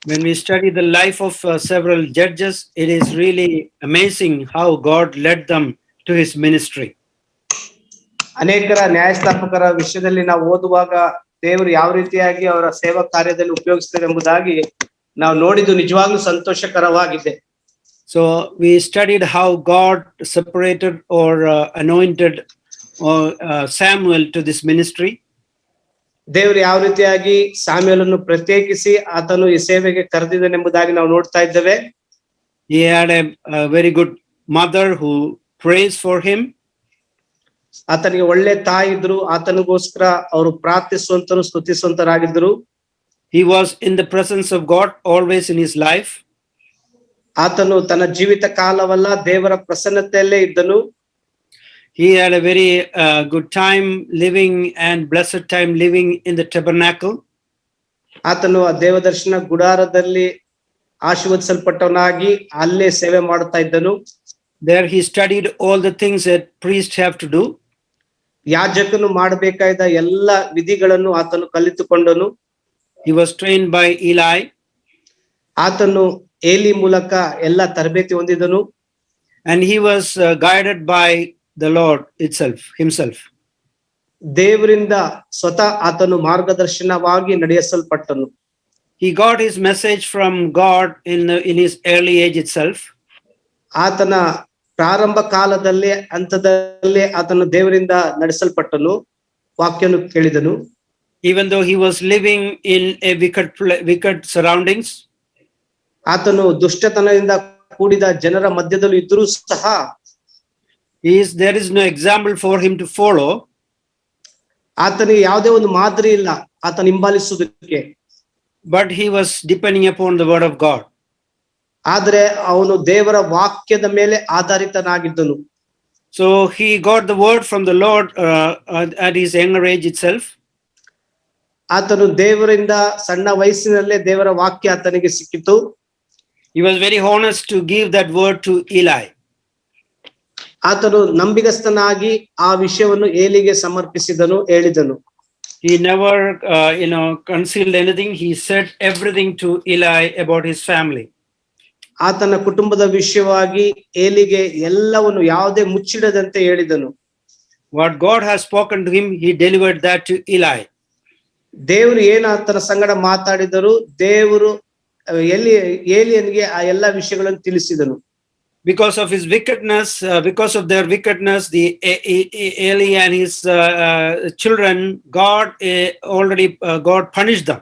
When we study the life of several judges, it is really amazing how God led them to his ministry. ಅನೇಕರ ನ್ಯಾಯಸ್ಥಾಪಕರ ವಿಷಯದಲ್ಲಿ ನಾವು ಓದುವಾಗ ದೇವರು ಯಾವ ರೀತಿಯಾಗಿ ಅವರ ಸೇವಾ ಕಾರ್ಯದಲ್ಲಿ ಉಪಯೋಗಿಸ್ತಾರೆ ಎಂಬುದಾಗಿ ನಾವು ನೋಡಿದ್ದು ನಿಜವಾಗ್ಲೂ ಸಂತೋಷಕರವಾಗಿದೆ. So we studied how God separated or anointed Samuel to this ministry. ದೇವರು ಯಾವ ರೀತಿಯಾಗಿ ಸಾಮ್ಯಲನ್ನು ಪ್ರತ್ಯೇಕಿಸಿ ಆತನು ಈ ಸೇವೆಗೆ ಕರೆದಿದ್ದಾನೆಂಬುದಾಗಿ ನಾವು ನೋಡ್ತಾ ಇದ್ದೇವೆ. He had a very good mother who prays for him. ಆತನಿಗೆ ಒಳ್ಳೆ ತಾಯಿ ಇದ್ರು, ಆತನಿಗೋಸ್ಕರ ಅವರು ಪ್ರಾರ್ಥಿಸುವಂತರು, ಸ್ತುತಿಸುವಂತರಾಗಿದ್ದರು. He was in the presence of God always in his life. ಆತನು ತನ್ನ ಜೀವಿತ ಕಾಲವಲ್ಲ ದೇವರ ಪ್ರಸನ್ನತೆಯಲ್ಲೇ ಇದ್ದನು. He had a very good time living and blessed time living in the tabernacle. ಆತನು ಆ ದೇವದರ್ಶನ ಗುಡಾರದಲ್ಲಿ ಆಶೀರ್ವದಿಸಲ್ಪಟ್ಟವನಾಗಿ ಅಲ್ಲೇ ಸೇವೆ ಮಾಡುತ್ತಾ ಇದ್ದನು. There he studied all the things that priests have to do. ಯಾಜಕನು ಮಾಡಬೇಕಾದ ಎಲ್ಲ ವಿಧಿಗಳನ್ನು ಆತನು ಕಲಿತುಕೊಂಡನು. He was trained by Eli. ಆತನು ಏಲಿ ಮೂಲಕ ಎಲ್ಲ ತರಬೇತಿ ಹೊಂದಿದನು. And he was guided by the Lord himself. ದೇವರಿಂದ ಸ್ವತಃ ಆತನು ಮಾರ್ಗದರ್ಶನವಾಗಿ ನಡೆಸಲ್ಪಟ್ಟನು. He got his message from God in his early age itself. ಆತನ ಪ್ರಾರಂಭ ಕಾಲದಲ್ಲಿ ಹಂತದಲ್ಲಿ ಆತನು ದೇವರಿಂದ ನಡೆಸಲ್ಪಟ್ಟನು, ವಾಕ್ಯನು ಕೇಳಿದನು. Even though he was living in a wicked surroundings, ಆತನು ದುಷ್ಟತನದಿಂದ ಕೂಡಿದ ಜನರ ಮಧ್ಯದಲ್ಲಿ ಇದ್ರೂ ಸಹ there is no example for him to follow. ಆತನಿಗೆ ಯಾವುದೇ ಒಂದು ಮಾದರಿ ಇಲ್ಲ ಆತನ ಹಿಂಬಾಲಿಸುವುದಕ್ಕೆ. But he was depending upon the word of God. ಆದರೆ ಅವನು ದೇವರ ವಾಕ್ಯದ ಮೇಲೆ ಆಧಾರಿತನಾಗಿದ್ದನು. So he got the word from the Lord at his younger age itself. ಆತನು ದೇವರಿಂದ ಸಣ್ಣ ವಯಸ್ಸಿನಲ್ಲೇ ದೇವರ ವಾಕ್ಯ ಆತನಿಗೆ ಸಿಕ್ಕಿತು. He was very honest to give that word to Eli. ಆತನು ನಂಬಿಗಸ್ತನಾಗಿ ಆ ವಿಷಯವನ್ನು ಏಲಿಗೆ ಸಮರ್ಪಿಸಿದನು, ಹೇಳಿದನು. He never concealed anything. He said everything to Eli about his family. ಆತನ ಕುಟುಂಬದ ವಿಷಯವಾಗಿ ಏಲಿಗೆ ಎಲ್ಲವನ್ನು ಯಾವುದೇ ಮುಚ್ಚಿಡದಂತೆ ಹೇಳಿದನು. What God has spoken to him, he delivered that to Eli. ದೇವರು ಏನು ಆತನ ಸಂಗಡ ಮಾತಾಡಿದರು, ದೇವರು ಏಲಿಯನಿಗೆ ಆ ಎಲ್ಲ ವಿಷಯಗಳನ್ನು ತಿಳಿಸಿದನು. Because of his wickedness, because of their wickedness, the Eli and his children, God punished them.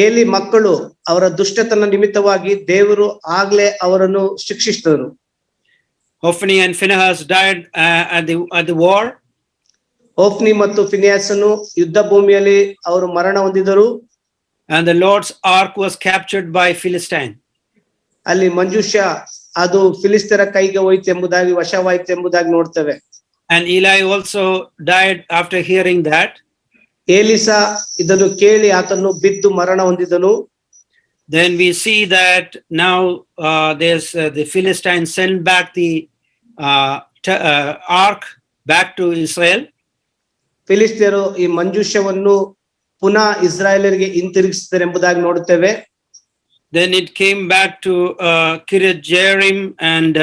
ಏಲಿ ಮಕ್ಕಳು ಅವರ ದುಷ್ಟತನ ನಿಮಿತ್ತವಾಗಿ ದೇವರು ಆಗ್ಲೇ ಅವರನ್ನು ಶಿಕ್ಷಿಸಿದರು. Hophni and Phinehas died at the war. ಹೋಫ್ನಿ ಮತ್ತು ಫಿನಿಯಾಸನು ಯುದ್ಧ ಭೂಮಿಯಲ್ಲಿ ಅವರು ಮರಣ ಹೊಂದಿದರು. And the Lord's ark was captured by Philistine. ಅಲ್ಲಿ ಮಂಜೂಷ ಅದು ಫಿಲಿಸ್ತರ ಕೈಗೆ ಹೋಯ್ತು ಎಂಬುದಾಗಿ, ವಶವಾಯಿತು ಎಂಬುದಾಗಿ ನೋಡ್ತೇವೆ. And Eli also died after hearing that. ಏಲಿಸ ಇದನ್ನು ಕೇಳಿ ಆತನು ಬಿದ್ದು ಮರಣ ಹೊಂದಿದನು. Then we see that now there's the Philistines send back the ark back to Israel. ಫಿಲಿಸ್ತಿಯರು ಈ ಮಂಜೂಷವನ್ನು ಪುನಃ ಇಸ್ರಾಯೇಲರಿಗೆ ಹಿಂತಿರುಗಿಸಿದರು ಎಂಬುದಾಗಿ ನೋಡುತ್ತೇವೆ. Then it came back to Kiriath Jearim, and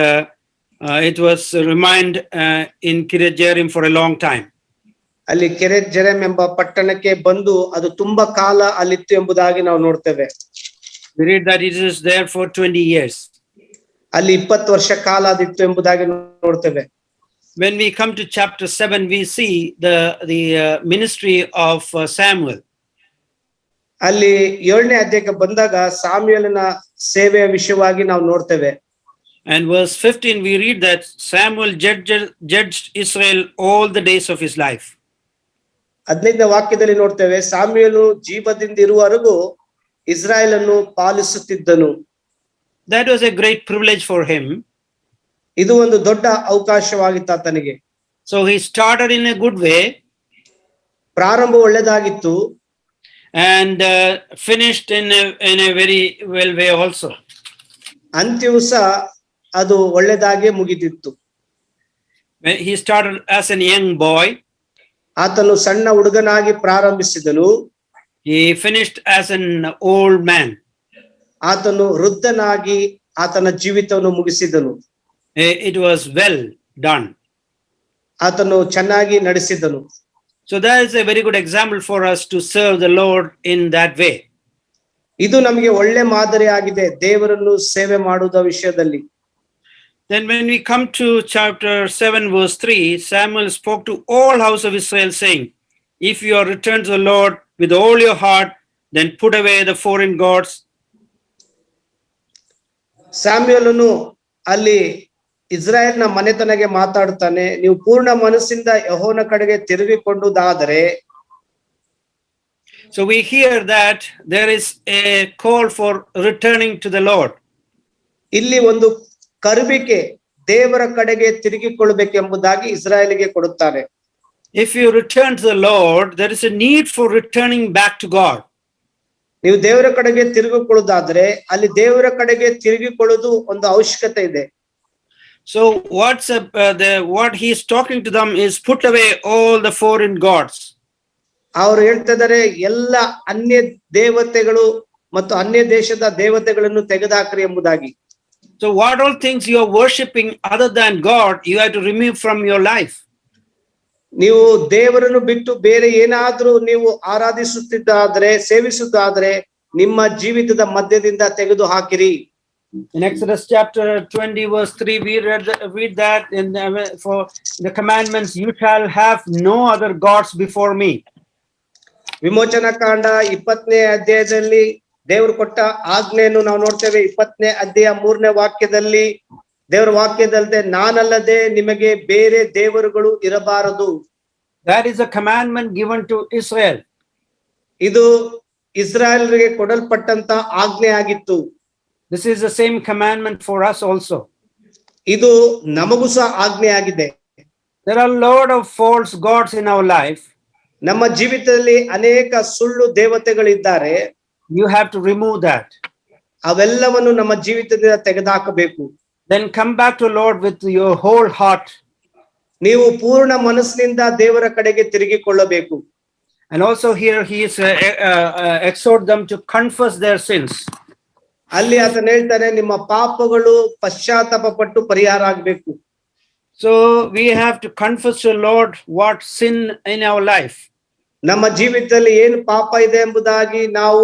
it was remained in Kiriath Jearim for a long time. ಅಲ್ಲಿ ಕೆರೆತ್ ಜೆರೆಮ್ ಎಂಬ ಪಟ್ಟಣಕ್ಕೆ ಬಂದು ಅದು ತುಂಬಾ ಕಾಲ ಅಲ್ಲಿತ್ತು ಎಂಬುದಾಗಿ ನಾವು ನೋಡ್ತೇವೆ. We read that it is there for 20 years. ಅಲ್ಲಿ 20 ವರ್ಷ ಕಾಲ ಅದಿತ್ತು ಎಂಬುದಾಗಿ ನೋಡ್ತೇವೆ. When we come to chapter 7, we see the ministry of Samuel. ಅಲ್ಲಿ 7ನೇ ಅಧ್ಯಾಯಕ್ಕೆ ಬಂದಾಗ ಸಾಮ್ಯೇಲನ ಸೇವೆಯ ವಿಷಯವಾಗಿ ನಾವು ನೋಡ್ತೇವೆ. And verse 15 we read that Samuel judged Israel all the days of his life. 15ನೇ ವಾಕ್ಯದಲ್ಲಿ ನೋಡ್ತೇವೆ, ಸಾಮ್ಯೇಲನು ಜೀವದಿಂದ ಇರುವವರೆಗೂ ಇಸ್ರಾಯೇಲನ್ನು ಪಾಲಿಸುತ್ತಿದ್ದನು. That was a great privilege for him. ಇದು ಒಂದು ದೊಡ್ಡ ಅವಕಾಶವಾಗಿತ್ತು ಆತನಿಗೆ. So he started in a good way. ಪ್ರಾರಂಭ ಒಳ್ಳೆದಾಗಿತ್ತು. And finished in a very well way also. ಅಂತ್ಯವೂ ಸಹ ಅದು ಒಳ್ಳೆದಾಗಿ ಮುಗಿದಿತ್ತು. He started as a young boy. ಆತನು ಸಣ್ಣ ಹುಡುಗನಾಗಿ ಪ್ರಾರಂಭಿಸಿದನು. He finished as an old man. ಆತನು ವೃದ್ಧನಾಗಿ ಆತನ ಜೀವಿತವನ್ನು ಮುಗಿಸಿದನು. It was well done. ಆತನು ಚೆನ್ನಾಗಿ ನಡೆಸಿದನು. So that is a very good example for us to serve the Lord in that way. ಇದು ನಮಗೆ ಒಳ್ಳೆ ಮಾದರಿ ಆಗಿದೆ ದೇವರನ್ನು ಸೇವೆ ಮಾಡುವ ವಿಷಯದಲ್ಲಿ. Then when we come to chapter 7 verse 3, Samuel spoke to all house of Israel saying, if you are returned to the Lord with all your heart, then put away the foreign gods. ಸ್ಯಾಮ್ಯುಯೇಲನು ಅಲ್ಲಿ ಇಸ್ರಾಯೇಲ್ನ ಮನೆತನಗೆ ಮಾತಾಡುತ್ತಾನೆ, ನೀವು ಪೂರ್ಣ ಮನಸ್ಸಿಂದ ಯೆಹೋವನ ಕಡೆಗೆ ತಿರುಗಿಕೊಂಡುದಾದರೆ. So we hear that there is a call for returning to the Lord. ಇಲ್ಲಿ ಒಂದು ಕರುವಿಕೆ ದೇವರ ಕಡೆಗೆ ತಿರುಗಿಕೊಳ್ಳಬೇಕೆಂಬುದಾಗಿ ಇಸ್ರಾಯೇಲಿಗೆ ಕೊಡುತ್ತಾರೆ. If you return to the Lord, there is a need for returning back to God. ನೀವು ದೇವರ ಕಡೆಗೆ ತಿರುಗಿಕೊಳ್ಳುವುದಾದ್ರೆ ಅಲ್ಲಿ ದೇವರ ಕಡೆಗೆ ತಿರುಗಿಕೊಳ್ಳುವುದು ಒಂದು ಅವಶ್ಯಕತೆ ಇದೆ. So what he is talking to them is put away all the foreign gods. ಅವರು ಹೇಳ್ತಿದ್ದಾರೆ ಎಲ್ಲ ಅನ್ಯ ದೇವತೆಗಳು ಮತ್ತು ಅನ್ಯ ದೇಶದ ದೇವತೆಗಳನ್ನು ತೆಗೆದುಹಾಕ್ರಿ ಎಂಬುದಾಗಿ. So what all things you are worshipping other than God, you have to remove from your life. ನೀವು ದೇವರನ್ನು ಬಿಟ್ಟು ಬೇರೆ ಏನಾದ್ರೂ ನೀವು ಆರಾಧಿಸುತ್ತಿದ್ದಾದ್ರೆ ಸೇವಿಸುತ್ತಾದ್ರೆ ನಿಮ್ಮ ಜೀವಿತದ ಮಧ್ಯದಿಂದ ತೆಗೆದು ಹಾಕಿರಿ. In Exodus chapter 20 verse 3, we read that for the commandments, you shall have no other gods before me. ವಿಮೋಚನಾ ಕಾಂಡ 20ನೇ ಅಧ್ಯಾಯದಲ್ಲಿ ದೇವರು ಕೊಟ್ಟ ಆಜ್ಞೆಯನ್ನು ನಾವು ನೋಡ್ತೇವೆ. 20ನೇ ಅಧ್ಯಾಯ 3ನೇ ವಾಕ್ಯದಲ್ಲಿ ದೇವರ ವಾಕ್ಯದಲ್ಲದೆ ನಾನಲ್ಲದೆ ನಿಮಗೆ ಬೇರೆ ದೇವರುಗಳು ಇರಬಾರದು. That is a commandment given to Israel. ಇದು ಇಸ್ರಾಯೇಲರಿಗೆ ಕೊಡಲ್ಪಟ್ಟಂತ ಆಜ್ಞೆ ಆಗಿತ್ತು. This is the same commandment for us also. ಇದು ನಮಗೂ ಸಹ ಆಜ್ಞೆ ಆಗಿದೆ. There are a lot of false gods in our life. ನಮ್ಮ ಜೀವಿತದಲ್ಲಿ ಅನೇಕ ಸುಳ್ಳು ದೇವತೆಗಳಿದ್ದಾರೆ. You have to remove that. ಅವೆಲ್ಲವನ್ನು ನಮ್ಮ ಜೀವಿತದಿಂದ ತೆಗೆದುಹಾಕಬೇಕು. Then come back to Lord with your whole heart. ನೀವು ಪೂರ್ಣ ಮನಸ್ಸಿನಿಂದ ದೇವರ ಕಡೆಗೆ ತಿರುಗಿಕೊಳ್ಳಬೇಕು. And also here he is exhort them to confess their sins. ಅಲ್ಲಿ ಆತನು ಹೇಳ್ತಾನೆ ನಿಮ್ಮ ಪಾಪಗಳು ಪಶ್ಚಾತ್ತಾಪ ಪಟ್ಟು ಪರಿಹಾರ ಆಗಬೇಕು. So we have to confess to Lord what sin in our life. ನಮ್ಮ ಜೀವಿತದಲ್ಲಿ ಏನು ಪಾಪ ಇದೆ ಎಂಬುದಾಗಿ ನಾವು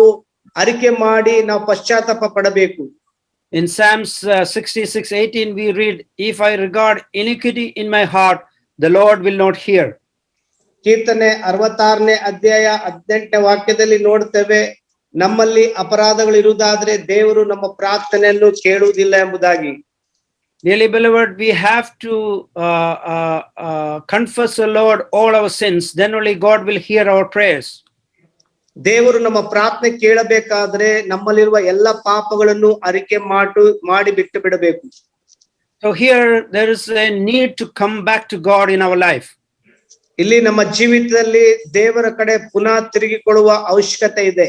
ಅರಿಕೆ ಮಾಡಿ ನಾವು ಪಶ್ಚಾತ್ತಾಪ ಪಡಬೇಕು. In Psalms 66:18 we read, if I regard iniquity in my heart, the Lord will not hear. ಕೀರ್ತನೆ 66ನೇ ಅಧ್ಯಾಯ 18ನೇ ವಾಕ್ಯದಲ್ಲಿ ನೋಡ್ತೇವೆ, ನಮ್ಮಲ್ಲಿ ಅಪರಾಧಗಳು ಇರುವುದಾದ್ರೆ ದೇವರು ನಮ್ಮ ಪ್ರಾರ್ಥನೆಯನ್ನು ಕೇಳುವುದಿಲ್ಲ ಎಂಬುದಾಗಿ. Dearly beloved, we have to confess the Lord all our sins, then only God will hear our prayers. ದೇವರು ನಮ್ಮ ಪ್ರಾರ್ಥನೆ ಕೇಳಬೇಕಾದ್ರೆ ನಮ್ಮಲ್ಲಿರುವ ಎಲ್ಲ ಪಾಪಗಳನ್ನು ಅರಿಕೆ ಮಾಡಿ ಬಿಟ್ಟು ಬಿಡಬೇಕು. So here there is a need to come back to God in our life. ಇಲ್ಲಿ ನಮ್ಮ ಜೀವಿತದಲ್ಲಿ ದೇವರ ಕಡೆ ಪುನಃ ತಿರುಗಿಕೊಳ್ಳುವ ಅವಶ್ಯಕತೆ ಇದೆ.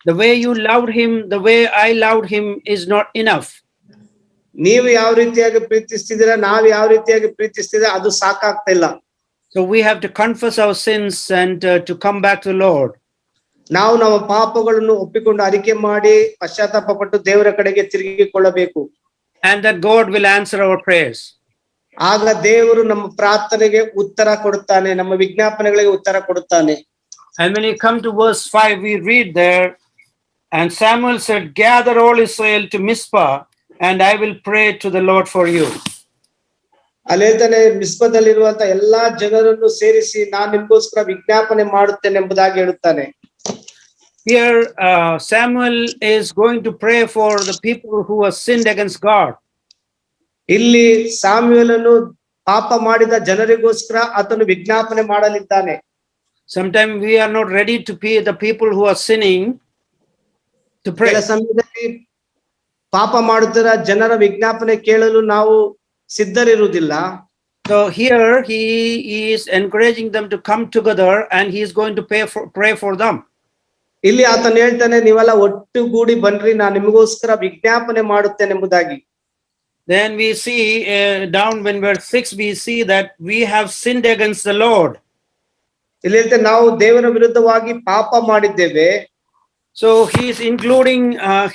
The way you loved him, the way I loved him is not enough. ನೀವು ಯಾವ ರೀತಿಯಾಗಿ ಪ್ರೀತಿಸ್ತಿದ್ದೀರಾ, ನಾವು ಯಾವ ರೀತಿಯಾಗಿ ಪ್ರೀತಿಸ್ತಿದ್ದೀರಾ ಅದು ಸಾಕಾಗ್ತಾ ಇಲ್ಲ. So we have to confess our sins and to come back to the Lord. ನಾವು ನಮ್ಮ ಪಾಪಗಳನ್ನು ಒಪ್ಪಿಕೊಂಡು ಅರಿಕೆ ಮಾಡಿ ಪಶ್ಚಾತ್ತಾಪ ಪಟ್ಟು ದೇವರ ಕಡೆಗೆ ತಿರುಗಿಕೊಳ್ಳಬೇಕು. And that God will answer our prayers. ಆಗ ದೇವರು ನಮ್ಮ ಪ್ರಾರ್ಥನೆಗೆ ಉತ್ತರ ಕೊಡುತ್ತಾನೆ, ನಮ್ಮ ವಿಜ್ಞಾಪನೆಗಳಿಗೆ ಉತ್ತರ ಕೊಡುತ್ತಾನೆ. And when you come to verse 5, we read there, and Samuel said, gather all Israel to Mizpah, and I will pray to the Lord for you. ಅಲ್ಲಿ ಹೇಳ್ತಾನೆ, ಮಿಸ್ಪದಲ್ಲಿರುವಂತ ಎಲ್ಲಾ ಜನರನ್ನು ಸೇರಿಸಿ ನಾನು ನಿಮಗೋಸ್ಕರ ವಿಜ್ಞಾಪನೆ ಮಾಡುತ್ತೇನೆ ಎಂಬುದಾಗಿ ಹೇಳುತ್ತಾನೆ. Here Samuel is going to pray for the people who have sinned against God. ಇಲ್ಲಿ ಸಾಮ್ಯುಯೇಲನು ಪಾಪ ಮಾಡಿದ ಜನರಿಗೋಸ್ಕರ ಆತನು ವಿಜ್ಞಾಪನೆ ಮಾಡಲಿದ್ದಾನೆ. Sometimes we are not ready to be the people who are sinning to pray. ಕೆಲ ಸಮಯದಲ್ಲಿ ಪಾಪ ಮಾಡುತ್ತಿರುವ ಜನರ ವಿಜ್ಞಾಪನೆ ಕೇಳಲು ನಾವು ಸಿದ್ಧರಿರುವುದಿಲ್ಲ. So here he is encouraging them to come together and he is going to pray for them. ಇಲ್ಲಿ ಆತನು ಹೇಳ್ತಾನೆ, ನೀವೆಲ್ಲ ಒಟ್ಟುಗೂಡಿ ಬನ್ರಿ, ನಾನು ನಿಮಗೋಸ್ಕರ ವಿಜ್ಞಾಪನೆ ಮಾಡುತ್ತೇನೆ ಎಂಬುದಾಗಿ. Then we see down when verse 6 we see that we have sinned against the Lord. ಇಲ್ಲಿ ಹೇಳ್ತಾನೆ, ನಾವು ದೇವರ ವಿರುದ್ಧವಾಗಿ ಪಾಪ ಮಾಡಿದ್ದೇವೆ. So he is including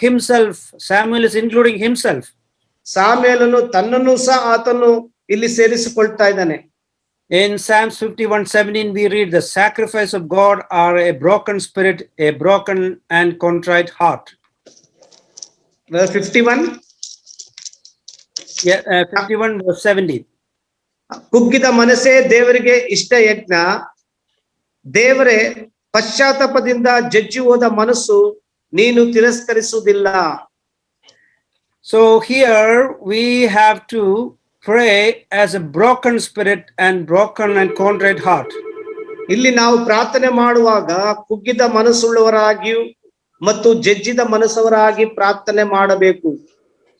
himself. Samuel is including himself. ಸಾಮ್ಯೇಲನು ತನ್ನನ್ನು ಸಹ ಆತನು ಇಲ್ಲಿ ಸೇರಿಸಿಕೊಳ್ತಾ ಇದ್ದಾನೆ. In Psalms 51:17, we read, "The sacrifice of God are a broken spirit, a broken and contrite heart." 51 Yeah, 51:17. ಕುಗ್ಗಿದ ಮನಸ್ಸೇ ದೇವರಿಗೆ ಇಷ್ಟ ಯಜ್ಞ, ದೇವರೇ ಪಶ್ಚಾತ್ತಾಪದಿಂದ ಜಜ್ಜಿ ಹೋದ ಮನಸ್ಸು ನೀನು ತಿರಸ್ಕರಿಸುವುದಿಲ್ಲ. So here we have to pray as a broken spirit and broken and contrite heart. ಇಲ್ಲಿ ನಾವು ಪ್ರಾರ್ಥನೆ ಮಾಡುವಾಗ ಕುಗ್ಗಿದ ಮನಸ್ಸುಳ್ಳವರಾಗಿಯೂ ಮತ್ತು ಜಜ್ಜಿದ ಮನಸ್ಸವರಾಗಿ ಪ್ರಾರ್ಥನೆ ಮಾಡಬೇಕು.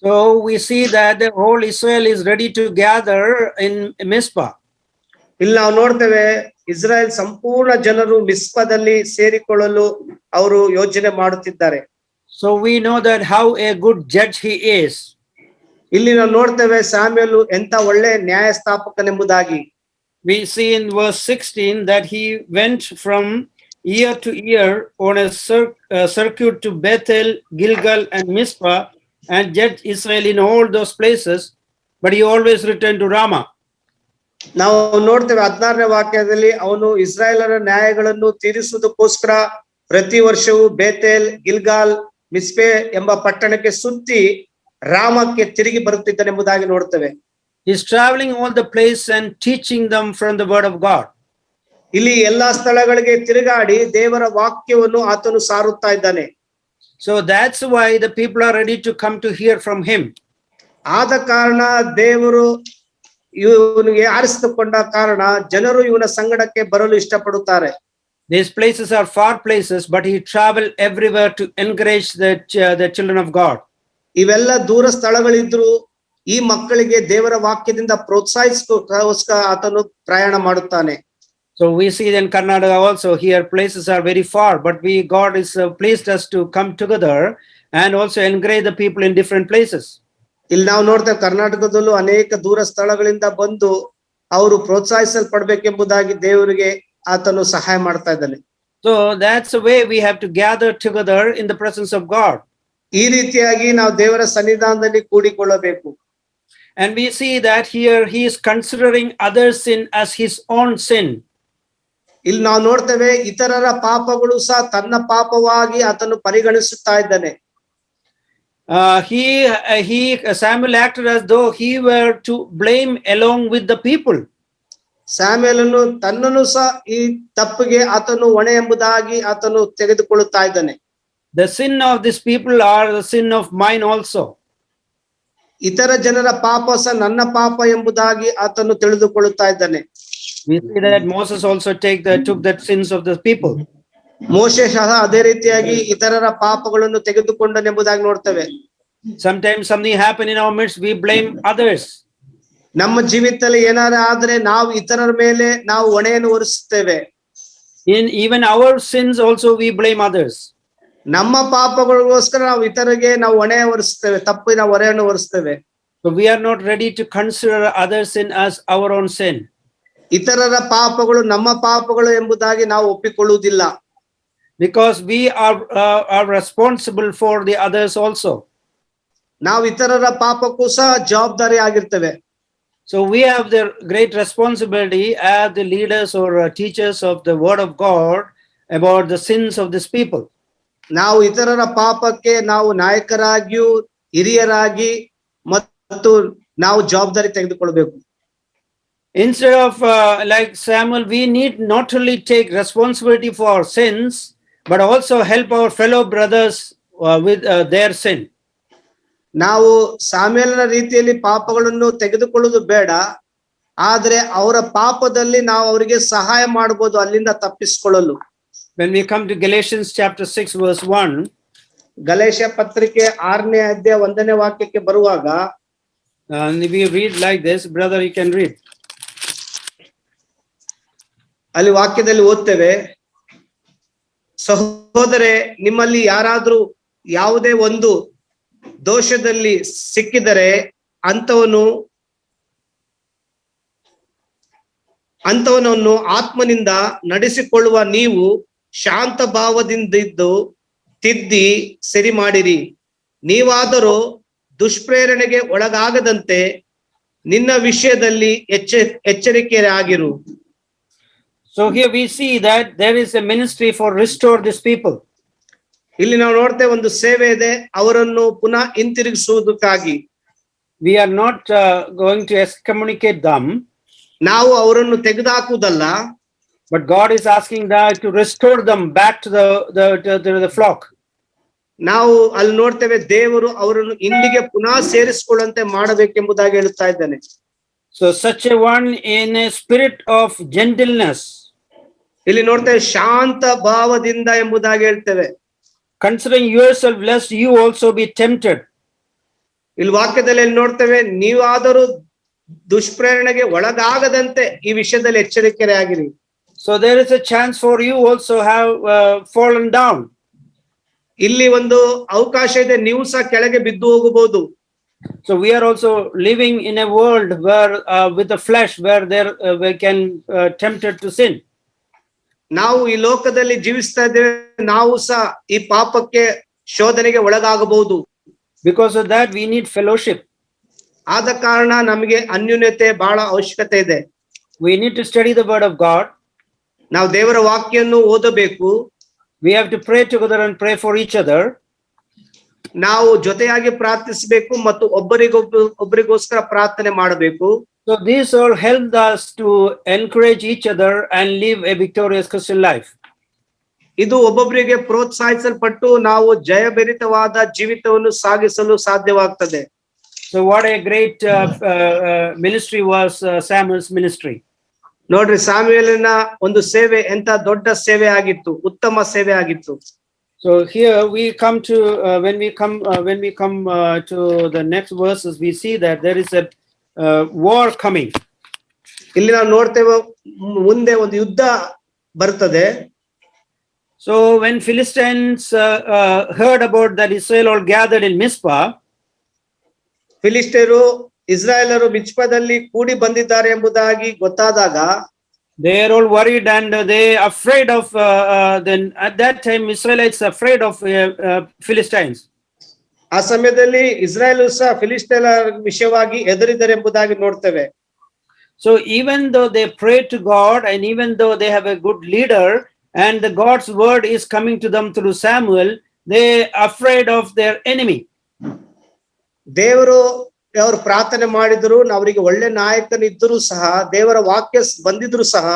So we see that the whole Israel is ready to gather in Mizpah. ಇಲ್ಲಿ ನಾವು ನೋಡ್ತೇವೆ ಇಸ್ರಾಯೇಲ್ ಸಂಪೂರ್ಣ ಜನರು ಮಿಸ್ಪದಲ್ಲಿ ಸೇರಿಕೊಳ್ಳಲು ಅವರು ಯೋಚನೆ ಮಾಡುತ್ತಿದ್ದಾರೆ. So we know that how a good judge he is. ಇಲ್ಲಿ ನಾವು ನೋಡ್ತೇವೆ ಸಾಮ್ಯೇಲು ಎಂತ ಒಳ್ಳೆ ನ್ಯಾಯಸ್ಥಾಪಕನೆಂಬುದಾಗಿ. We see in verse 16 that he went from year to year on a circuit to Bethel, Gilgal and Mizpah and judged Israel in all those places, but he always returned to Ramah. ನಾವು ನೋಡ್ತೇವೆ 16ನೇ ವಾಕ್ಯದಲ್ಲಿ ಅವನು ಇಸ್ರಾಯೇಲರ ನ್ಯಾಯಗಳನ್ನು ತೀರಿಸುವುದಕ್ಕೋಸ್ಕರ ಪ್ರತಿ ವರ್ಷವೂ Bethel, Gilgal, ಮಿಸ್ಪೆ ಎಂಬ ಪಟ್ಟಣಕ್ಕೆ ಸುತ್ತಿ ರಾಮಕ್ಕೆ ತಿರುಗಿ ಬರುತ್ತಿದ್ದನೆಂಬುದಾಗಿ ನೋಡ್ತೇವೆ. He's traveling all the place and teaching them from the word of God. ಇಲ್ಲಿ ಎಲ್ಲಾ ಸ್ಥಳಗಳಿಗೆ ತಿರುಗಾಡಿ ದೇವರ ವಾಕ್ಯವನ್ನು ಆತನು ಸಾರುತ್ತಾ ಇದ್ದಾನೆ. So that's why the people are ready to come to hear from him. ಆದ ಕಾರಣ ದೇವರು ಇವನಿಗೆ ಆರಿಸಿಕೊಂಡ ಕಾರಣ ಜನರು ಇವನ ಸಂಗಡಕ್ಕೆ ಬರಲು ಇಷ್ಟಪಡುತ್ತಾರೆ. These places are far places, but he traveled everywhere to encourage the children of God. ಇವೆಲ್ಲ ದೂರ ಸ್ಥಳಗಳಿದ್ರು ಈ ಮಕ್ಕಳಿಗೆ ದೇವರ ವಾಕ್ಯದಿಂದ ಪ್ರೋತ್ಸಾಹಿಸೋಸ್ಕರ ಆತನು ಪ್ರಯಾಣ ಮಾಡುತ್ತಾನೆ. So we see in Karnataka also here places are very far, but God is pleased us to come together and also encourage the people in different places. ಇಲ್ಲಿ ನಾವು ನೋಡ್ತೇವೆ ಕರ್ನಾಟಕದಲ್ಲೂ ಅನೇಕ ದೂರ ಸ್ಥಳಗಳಿಂದ ಬಂದು ಅವರು ಪ್ರೋತ್ಸಾಹಿಸಲ್ಪಡ್ಬೇಕೆಂಬುದಾಗಿ ದೇವರಿಗೆ ಆತನು ಸಹಾಯ ಮಾಡ್ತಾ ಇದ್ದಾನೆ. So that's the way we have to gather together in the presence of God. ಈ ರೀತಿಯಾಗಿ ನಾವು ದೇವರ ಸನ್ನಿಧಾನದಲ್ಲಿ ಕೂಡಿಕೊಳ್ಳಬೇಕು. And we see that here he is considering other sin as his own sin. ಇಲ್ಲಿ ನಾವು ನೋಡ್ತೇವೆ ಇತರರ ಪಾಪಗಳು ಸಹ ತನ್ನ ಪಾಪವಾಗಿ ಆತನು ಪರಿಗಣಿಸುತ್ತಾ ಇದ್ದಾನೆ. Samuel acted as though he were to blame along with the people. ಸ್ಯಾಮ್ಯೇಲನು ತನ್ನನ್ನು ಸಹ ಈ ತಪ್ಪಿಗೆ ಆತನು ಹೊಣೆ ಎಂಬುದಾಗಿ ಆತನು ತೆಗೆದುಕೊಳ್ಳುತ್ತಾ ಇದ್ದಾನೆ. The sin of these people are the sin of mine also. ಇತರ ಜನರ ಪಾಪ ಸಹ ನನ್ನ ಪಾಪ ಎಂಬುದಾಗಿ ಆತನು ತಿಳಿದುಕೊಳ್ಳುತ್ತಾ ಇದ್ದಾನೆ. We see that Moses also took the sins of the people. ಮೋಶೆ ಸಹ ಅದೇ ರೀತಿಯಾಗಿ ಇತರರ ಪಾಪಗಳನ್ನು ತೆಗೆದುಕೊಂಡನೆಂಬುದಾಗಿ ನೋಡ್ತೇವೆ. Sometimes something happen in our midst, we blame others. ನಮ್ಮ ಜೀವಿತದಲ್ಲಿ ಏನಾರ ಆದ್ರೆ ನಾವು ಇತರರ ಮೇಲೆ ನಾವು ಹೊಣೆಯನ್ನು ಹೊರಿಸುತ್ತೇವೆ. In even our sins also we blame others. ನಮ್ಮ ಪಾಪಗಳಿಗೋಸ್ಕರ ನಾವು ಇತರಿಗೆ ನಾವು ಹೊಣೆ ಹೊರಿಸ್ತೇವೆ, ತಪ್ಪಿನ ಹೊರೆಯನ್ನು ಹೊರಿಸ್ತೇವೆ. So we are not ready to consider other sin as our own sin. ಇತರರ ಪಾಪಗಳು ನಮ್ಮ ಪಾಪಗಳು ಎಂಬುದಾಗಿ ನಾವು ಒಪ್ಪಿಕೊಳ್ಳುವುದಿಲ್ಲ. Because we are responsible for the others also. ನಾವು ಇತರರ ಪಾಪಕ್ಕೂ ಸಹ ಜವಾಬ್ದಾರಿ ಆಗಿರ್ತೇವೆ. So we have the great responsibility as the leaders or teachers of the word of God about the sins of these people. ನಾವು ಇತರರ ಪಾಪಕ್ಕೆ ನಾವು ನಾಯಕರಾಗಿಯೂ ಹಿರಿಯರಾಗಿ ಮತ್ತು ನಾವು ಜವಾಬ್ದಾರಿ ತೆಗೆದುಕೊಳ್ಳಬೇಕು. Instead of like Samuel, we need not only take responsibility for our sins, but also help our fellow brothers with their sin. ನಾವು ಸಾಮ್ಯೇಲನ ರೀತಿಯಲ್ಲಿ ಪಾಪಗಳನ್ನು ತೆಗೆದುಕೊಳ್ಳುವುದು ಬೇಡ, ಆದ್ರೆ ಅವರ ಪಾಪದಲ್ಲಿ ನಾವು ಅವರಿಗೆ ಸಹಾಯ ಮಾಡಬಹುದು ಅಲ್ಲಿಂದ ತಪ್ಪಿಸಿಕೊಳ್ಳಲು. When we come to Galatians chapter 6 verse 1, Galatia ಪತ್ರಿಕೆ 6ನೇ ಅಧ್ಯಾಯ 1ನೇ ವಾಕ್ಯಕ್ಕೆ ಬರುವಾಗ we read like this. Brother, you can read. ಅಲ್ಲಿ ವಾಕ್ಯದಲ್ಲಿ ಓದ್ತೇವೆ, ಸಹೋದರೇ ನಿಮ್ಮಲ್ಲಿ ಯಾರಾದ್ರೂ ಯಾವುದೇ ಒಂದು ದೋಷದಲ್ಲಿ ಸಿಕ್ಕಿದರೆ ಅಂಥವನನ್ನು ಆತ್ಮನಿಂದ ನಡೆಸಿಕೊಳ್ಳುವ ನೀವು ಶಾಂತ ಭಾವದಿಂದಿದ್ದು ತಿದ್ದಿ ಸರಿ ಮಾಡಿರಿ. ನೀವಾದರೂ ದುಷ್ಪ್ರೇರಣೆಗೆ ಒಳಗಾಗದಂತೆ ನಿನ್ನ ವಿಷಯದಲ್ಲಿ ಎಚ್ಚರಿಕೆಯಾಗಿರು. So here we see that there is a ministry for restore these people. ಇಲ್ಲಿ ನಾವು ನೋಡ್ತೇವೆ ಒಂದು ಸೇವೆ ಇದೆ, ಅವರನ್ನು ಪುನಃ ಹಿಂತಿರುಗಿಸುವುದಕ್ಕಾಗಿ. We are not going to excommunicate them, ನಾವು ಅವರನ್ನು ತೆಗೆದುಹಾಕುವುದಲ್ಲ, but God is asking that to restore them back to the flock. ನಾವು ಅಲ್ಲಿ ನೋಡ್ತೇವೆ ದೇವರು ಅವರನ್ನು ಇಲ್ಲಿಗೆ ಪುನಃ ಸೇರಿಸಿಕೊಳ್ಳುವಂತೆ ಮಾಡಬೇಕೆಂಬುದಾಗಿ ಹೇಳುತ್ತಾ ಇದ್ದಾನೆ. So such a one in a spirit of gentleness. ಇಲ್ಲಿ ನೋಡ್ತೇವೆ ಶಾಂತ ಭಾವದಿಂದ ಎಂಬುದಾಗಿ ಹೇಳ್ತೇವೆ. Considering yourself lest you also be tempted. ಇಲ್ಲಿ ವಾಕ್ಯದಲ್ಲಿ ನೋಡ್ತೇವೆ, ನೀವಾದರೂ ದುಷ್ಪ್ರೇರಣೆಗೆ ಒಳಗಾಗದಂತೆ ಈ ವಿಷಯದಲ್ಲಿ ಎಚ್ಚರಿಕೆಯಾಗಿರಿ. So there is a chance for you also have fallen down. ಇಲ್ಲಿ ಒಂದು ಅವಕಾಶ ಇದೆ, ನೀವು ಸಹ ಕೆಳಗೆ ಬಿದ್ದು ಹೋಗಬಹುದು. So we are also living in a world where with the flesh where there we can tempted to sin. ನಾವು ಈ ಲೋಕದಲ್ಲಿ ಜೀವಿಸ್ತಾ ಇದ್ದೇವೆ, ನಾವು ಸಹ ಈ ಪಾಪಕ್ಕೆ ಶೋಧನೆಗೆ ಒಳಗಾಗಬಹುದು. Because of that we need fellowship. ಆದ ಕಾರಣ ನಮಗೆ ಅನ್ಯೋನ್ಯತೆ ಬಹಳ ಅವಶ್ಯಕತೆ ಇದೆ. We need to study the word of God. ನಾವು ದೇವರ ವಾಕ್ಯವನ್ನು ಓದಬೇಕು. We have to pray together and pray for each other. ನಾವು ಜೊತೆಯಾಗಿ ಪ್ರಾರ್ಥಿಸಬೇಕು ಮತ್ತು ಒಬ್ಬರಿಗೋಸ್ಕರ ಪ್ರಾರ್ಥನೆ ಮಾಡಬೇಕು. So these all help us to encourage each other and live a victorious Christian life. ಇದು ಒಬ್ಬೊಬ್ಬರಿಗೆ ಪ್ರೋತ್ಸಾಹಿಸಲ್ಪಟ್ಟು ನಾವು ಜಯಭರಿತವಾದ ಜೀವಿತವನ್ನು ಸಾಗಿಸಲು ಸಾಧ್ಯವಾಗ್ತದೆ. So what a great ministry was Samuel's ministry. ನೋಡ್ರಿ, ಸಾಮುವೇಲನ ಒಂದು ಸೇವೆ ಎಂತ ದೊಡ್ಡ ಸೇವೆ ಆಗಿತ್ತು, ಉತ್ತಮ ಸೇವೆ ಆಗಿತ್ತು. So here we come to when we come to the next verses, we see that there is a war coming. ಇಲ್ಲಿ ನಾವು ನೋಡ್ತೇವೆ ಮುಂದೆ ಒಂದು ಯುದ್ಧ ಬರ್ತದೆ. So when Philistines heard about that Israel all gathered in Mizpah, ಫಿಲಿಸ್ಟಿಯರು ಇಸ್ರಾಯೇಲರು ಮಿಚ್ಪದಲ್ಲಿ ಕೂಡಿ ಬಂದಿದ್ದಾರೆ ಎಂಬುದಾಗಿ ಗೊತ್ತಾದಾಗ they are all worried and they afraid of then at that time Israelites afraid of Philistines. ಆ ಸಮಯದಲ್ಲಿ ಇಸ್ರಾಯೇಲರು ಸಹ ಫಿಲಿಸ್ಟಿಯರ ವಿಷಯವಾಗಿ ಹೆದರಿದ್ದಾರೆ ಎಂಬುದಾಗಿ ನೋಡ್ತೇವೆ. So even though they pray to God and even though they have a good leader and the God's word is coming to them through Samuel, they afraid of their enemy. ದೇವರು ಅವರು ಪ್ರಾರ್ಥನೆ ಮಾಡಿದ್ರು, ಅವರಿಗೆ ಒಳ್ಳೆ ನಾಯಕನಿದ್ದರೂ ಸಹ ದೇವರ ವಾಕ್ಯ ಬಂದಿದ್ರು ಸಹ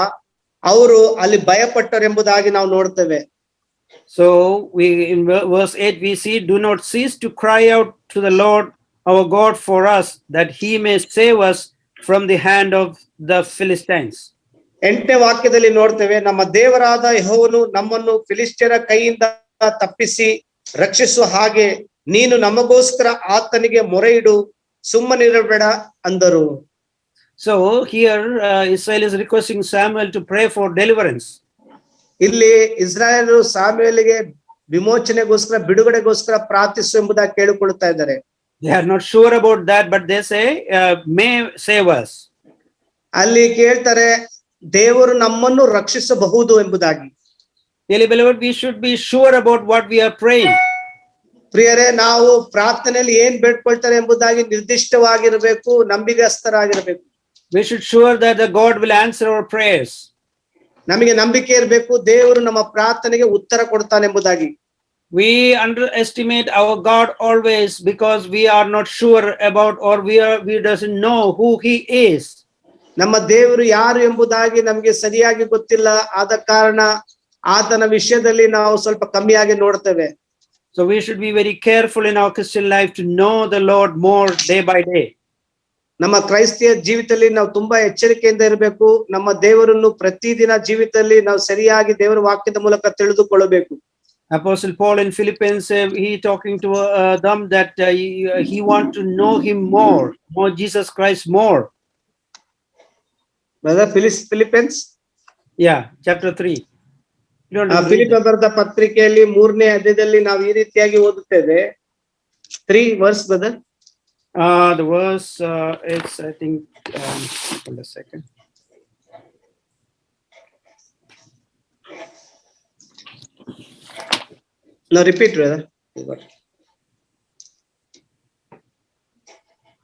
ಅವರು ಅಲ್ಲಿ ಭಯಪಟ್ಟರೆಂಬುದಾಗಿ ನಾವು ನೋಡ್ತೇವೆ. So we in verse 8 we see, do not cease to cry out to the Lord our God for us, that he may save us from the hand of the Philistines. 8ನೇ ವಾಕ್ಯದಲ್ಲಿ ನೋಡ್ತೇವೆ, ನಮ್ಮ ದೇವರಾದ ಯೆಹೋವನು ನಮ್ಮನ್ನು ಫಿಲಿಸ್ಟಿಯರ ಕೈಯಿಂದ ತಪ್ಪಿಸಿ ರಕ್ಷಿಸುವ ಹಾಗೆ ನೀನು ನಮಗೋಸ್ಕರ ಆತನಿಗೆ ಮೊರೆಯಿಡು, ಸುಮ್ಮನಿರಬೇಡ ಅಂದರು. So here Israel is requesting Samuel to pray for deliverance. ಇಲ್ಲಿ ಇಸ್ರಾಯೇಲರು ಸಾಮುವೇಲಿಗೆ ವಿಮೋಚನೆಗೋಸ್ಕರ ಬಿಡುಗಡೆಗೋಸ್ಕರ ಪ್ರಾರ್ಥಿಸು ಎಂಬುದಾಗಿ ಕೇಳಿಕೊಳ್ಳುತ್ತಾ ಇದ್ದಾರೆ. They are not sure about that, but they say may save us. ಅಲ್ಲಿ ಕೇಳ್ತಾರೆ, ದೇವರು ನಮ್ಮನ್ನು ರಕ್ಷಿಸಬಹುದು ಎಂಬುದಾಗಿ. Dearly beloved, we should be sure about what we are praying. ಪ್ರಿಯರೇ, ನಾವು ಪ್ರಾರ್ಥನೆಯಲ್ಲಿ ಏನ್ ಬೇಡ್ಕೊಳ್ತಾರೆ ಎಂಬುದಾಗಿ ನಿರ್ದಿಷ್ಟವಾಗಿರಬೇಕು, ನಂಬಿಗಸ್ತರಾಗಿರಬೇಕು. We should sure that the God will answer our prayers. ನಮಗೆ ನಂಬಿಕೆ ಇರಬೇಕು, ದೇವರು ನಮ್ಮ ಪ್ರಾರ್ಥನೆಗೆ ಉತ್ತರ ಕೊಡ್ತಾನೆ ಎಂಬುದಾಗಿ. We underestimate our God always because we are not sure about or we doesn't know who he is. ನಮ್ಮ ದೇವರು ಯಾರು ಎಂಬುದಾಗಿ ನಮಗೆ ಸರಿಯಾಗಿ ಗೊತ್ತಿಲ್ಲ, ಆದ ಕಾರಣ ಆತನ ವಿಷಯದಲ್ಲಿ ನಾವು ಸ್ವಲ್ಪ ಕಮ್ಮಿಯಾಗಿ ನೋಡ್ತೇವೆ. So we should be very careful in our Christian life to know the Lord more day by day. ನಮ್ಮ ಕ್ರೈಸ್ತಿಯ ಜೀವಿತದಲ್ಲಿ ನಾವು ತುಂಬಾ ಎಚ್ಚರಿಕೆಯಿಂದ ಇರಬೇಕು. ನಮ್ಮ ದೇವರನ್ನು ಪ್ರತಿದಿನ ಜೀವಿತದಲ್ಲಿ ನಾವು ಸರಿಯಾಗಿ ದೇವರ ವಾಕ್ಯದ ಮೂಲಕ ತಿಳಿದುಕೊಳ್ಳಬೇಕು. Apostle Paul in Philippians, he talking to them that he want to know him more Jesus Christ more. Brother, Philippians, yeah, chapter 3. ಫಿಲಿಪ್ಪ ಬರೆದ ಪತ್ರಿಕೆಯಲ್ಲಿ 3ನೇ ಅಧ್ಯಾಯದಲ್ಲಿ ನಾವು ಈ ರೀತಿಯಾಗಿ ಓದುತ್ತೇವೆ. 3 verse, brother. The verse it's I think hold a second. No, repeat, brother.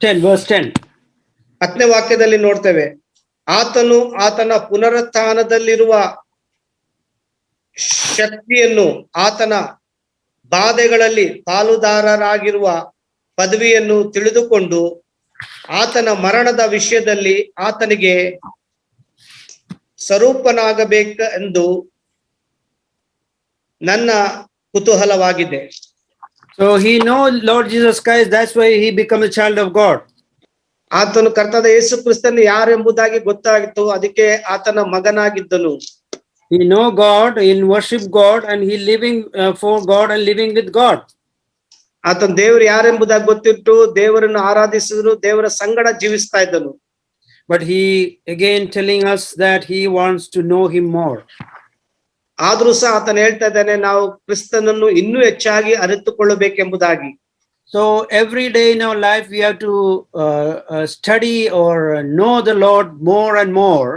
10, verse 10. 10ನೇ ವಾಕ್ಯದಲ್ಲಿ ನೋಡ್ತೇವೆ, ಆತನು ಆತನ ಪುನರುತ್ಥಾನದಲ್ಲಿರುವ ಶಕ್ತಿಯನ್ನು, ಆತನ ಬಾಧೆಗಳಲ್ಲಿ ಪಾಲುದಾರರಾಗಿರುವ ಪದವಿಯನ್ನು ತಿಳಿದುಕೊಂಡು ಆತನ ಮರಣದ ವಿಷಯದಲ್ಲಿ ಆತನಿಗೆ ಸ್ವರೂಪನಾಗಬೇಕೆಂದು ನನ್ನ ಕುತೂಹಲವಾಗಿದೆ. So he knows Lord Jesus Christ, that's why he became a child of God. ಆತನು ಕರ್ತನಾದ ಯೇಸು ಕ್ರಿಸ್ತನು ಯಾರೆಂಬುದಾಗಿ ಗೊತ್ತಾಗಿತ್ತು, ಅದಕ್ಕೆ ಆತನ ಮಗನಾಗಿದ್ದನು. He know God, he worship God, and he living for God and living with God. ಆತನ ದೇವರು ಯಾರೆಂಬುದಾಗಿ ಗೊತ್ತಿತ್ತು, ದೇವರನ್ನು ಆರಾಧಿಸಿದ್ರು, ದೇವರ ಸಂಗಡ ಜೀವಿಸ್ತಾ ಇದ್ದನು. But he again telling us that he wants to know him more. ಆದ್ರೂ ಸಹ ಆತನ ಹೇಳ್ತಾ ಇದ್ದಾನೆ, ನಾವು ಕ್ರಿಸ್ತನನ್ನು ಇನ್ನೂ ಹೆಚ್ಚಾಗಿ ಅರಿತುಕೊಳ್ಳಬೇಕೆಂಬುದಾಗಿ. So every day in our life we have to study or know the Lord more and more.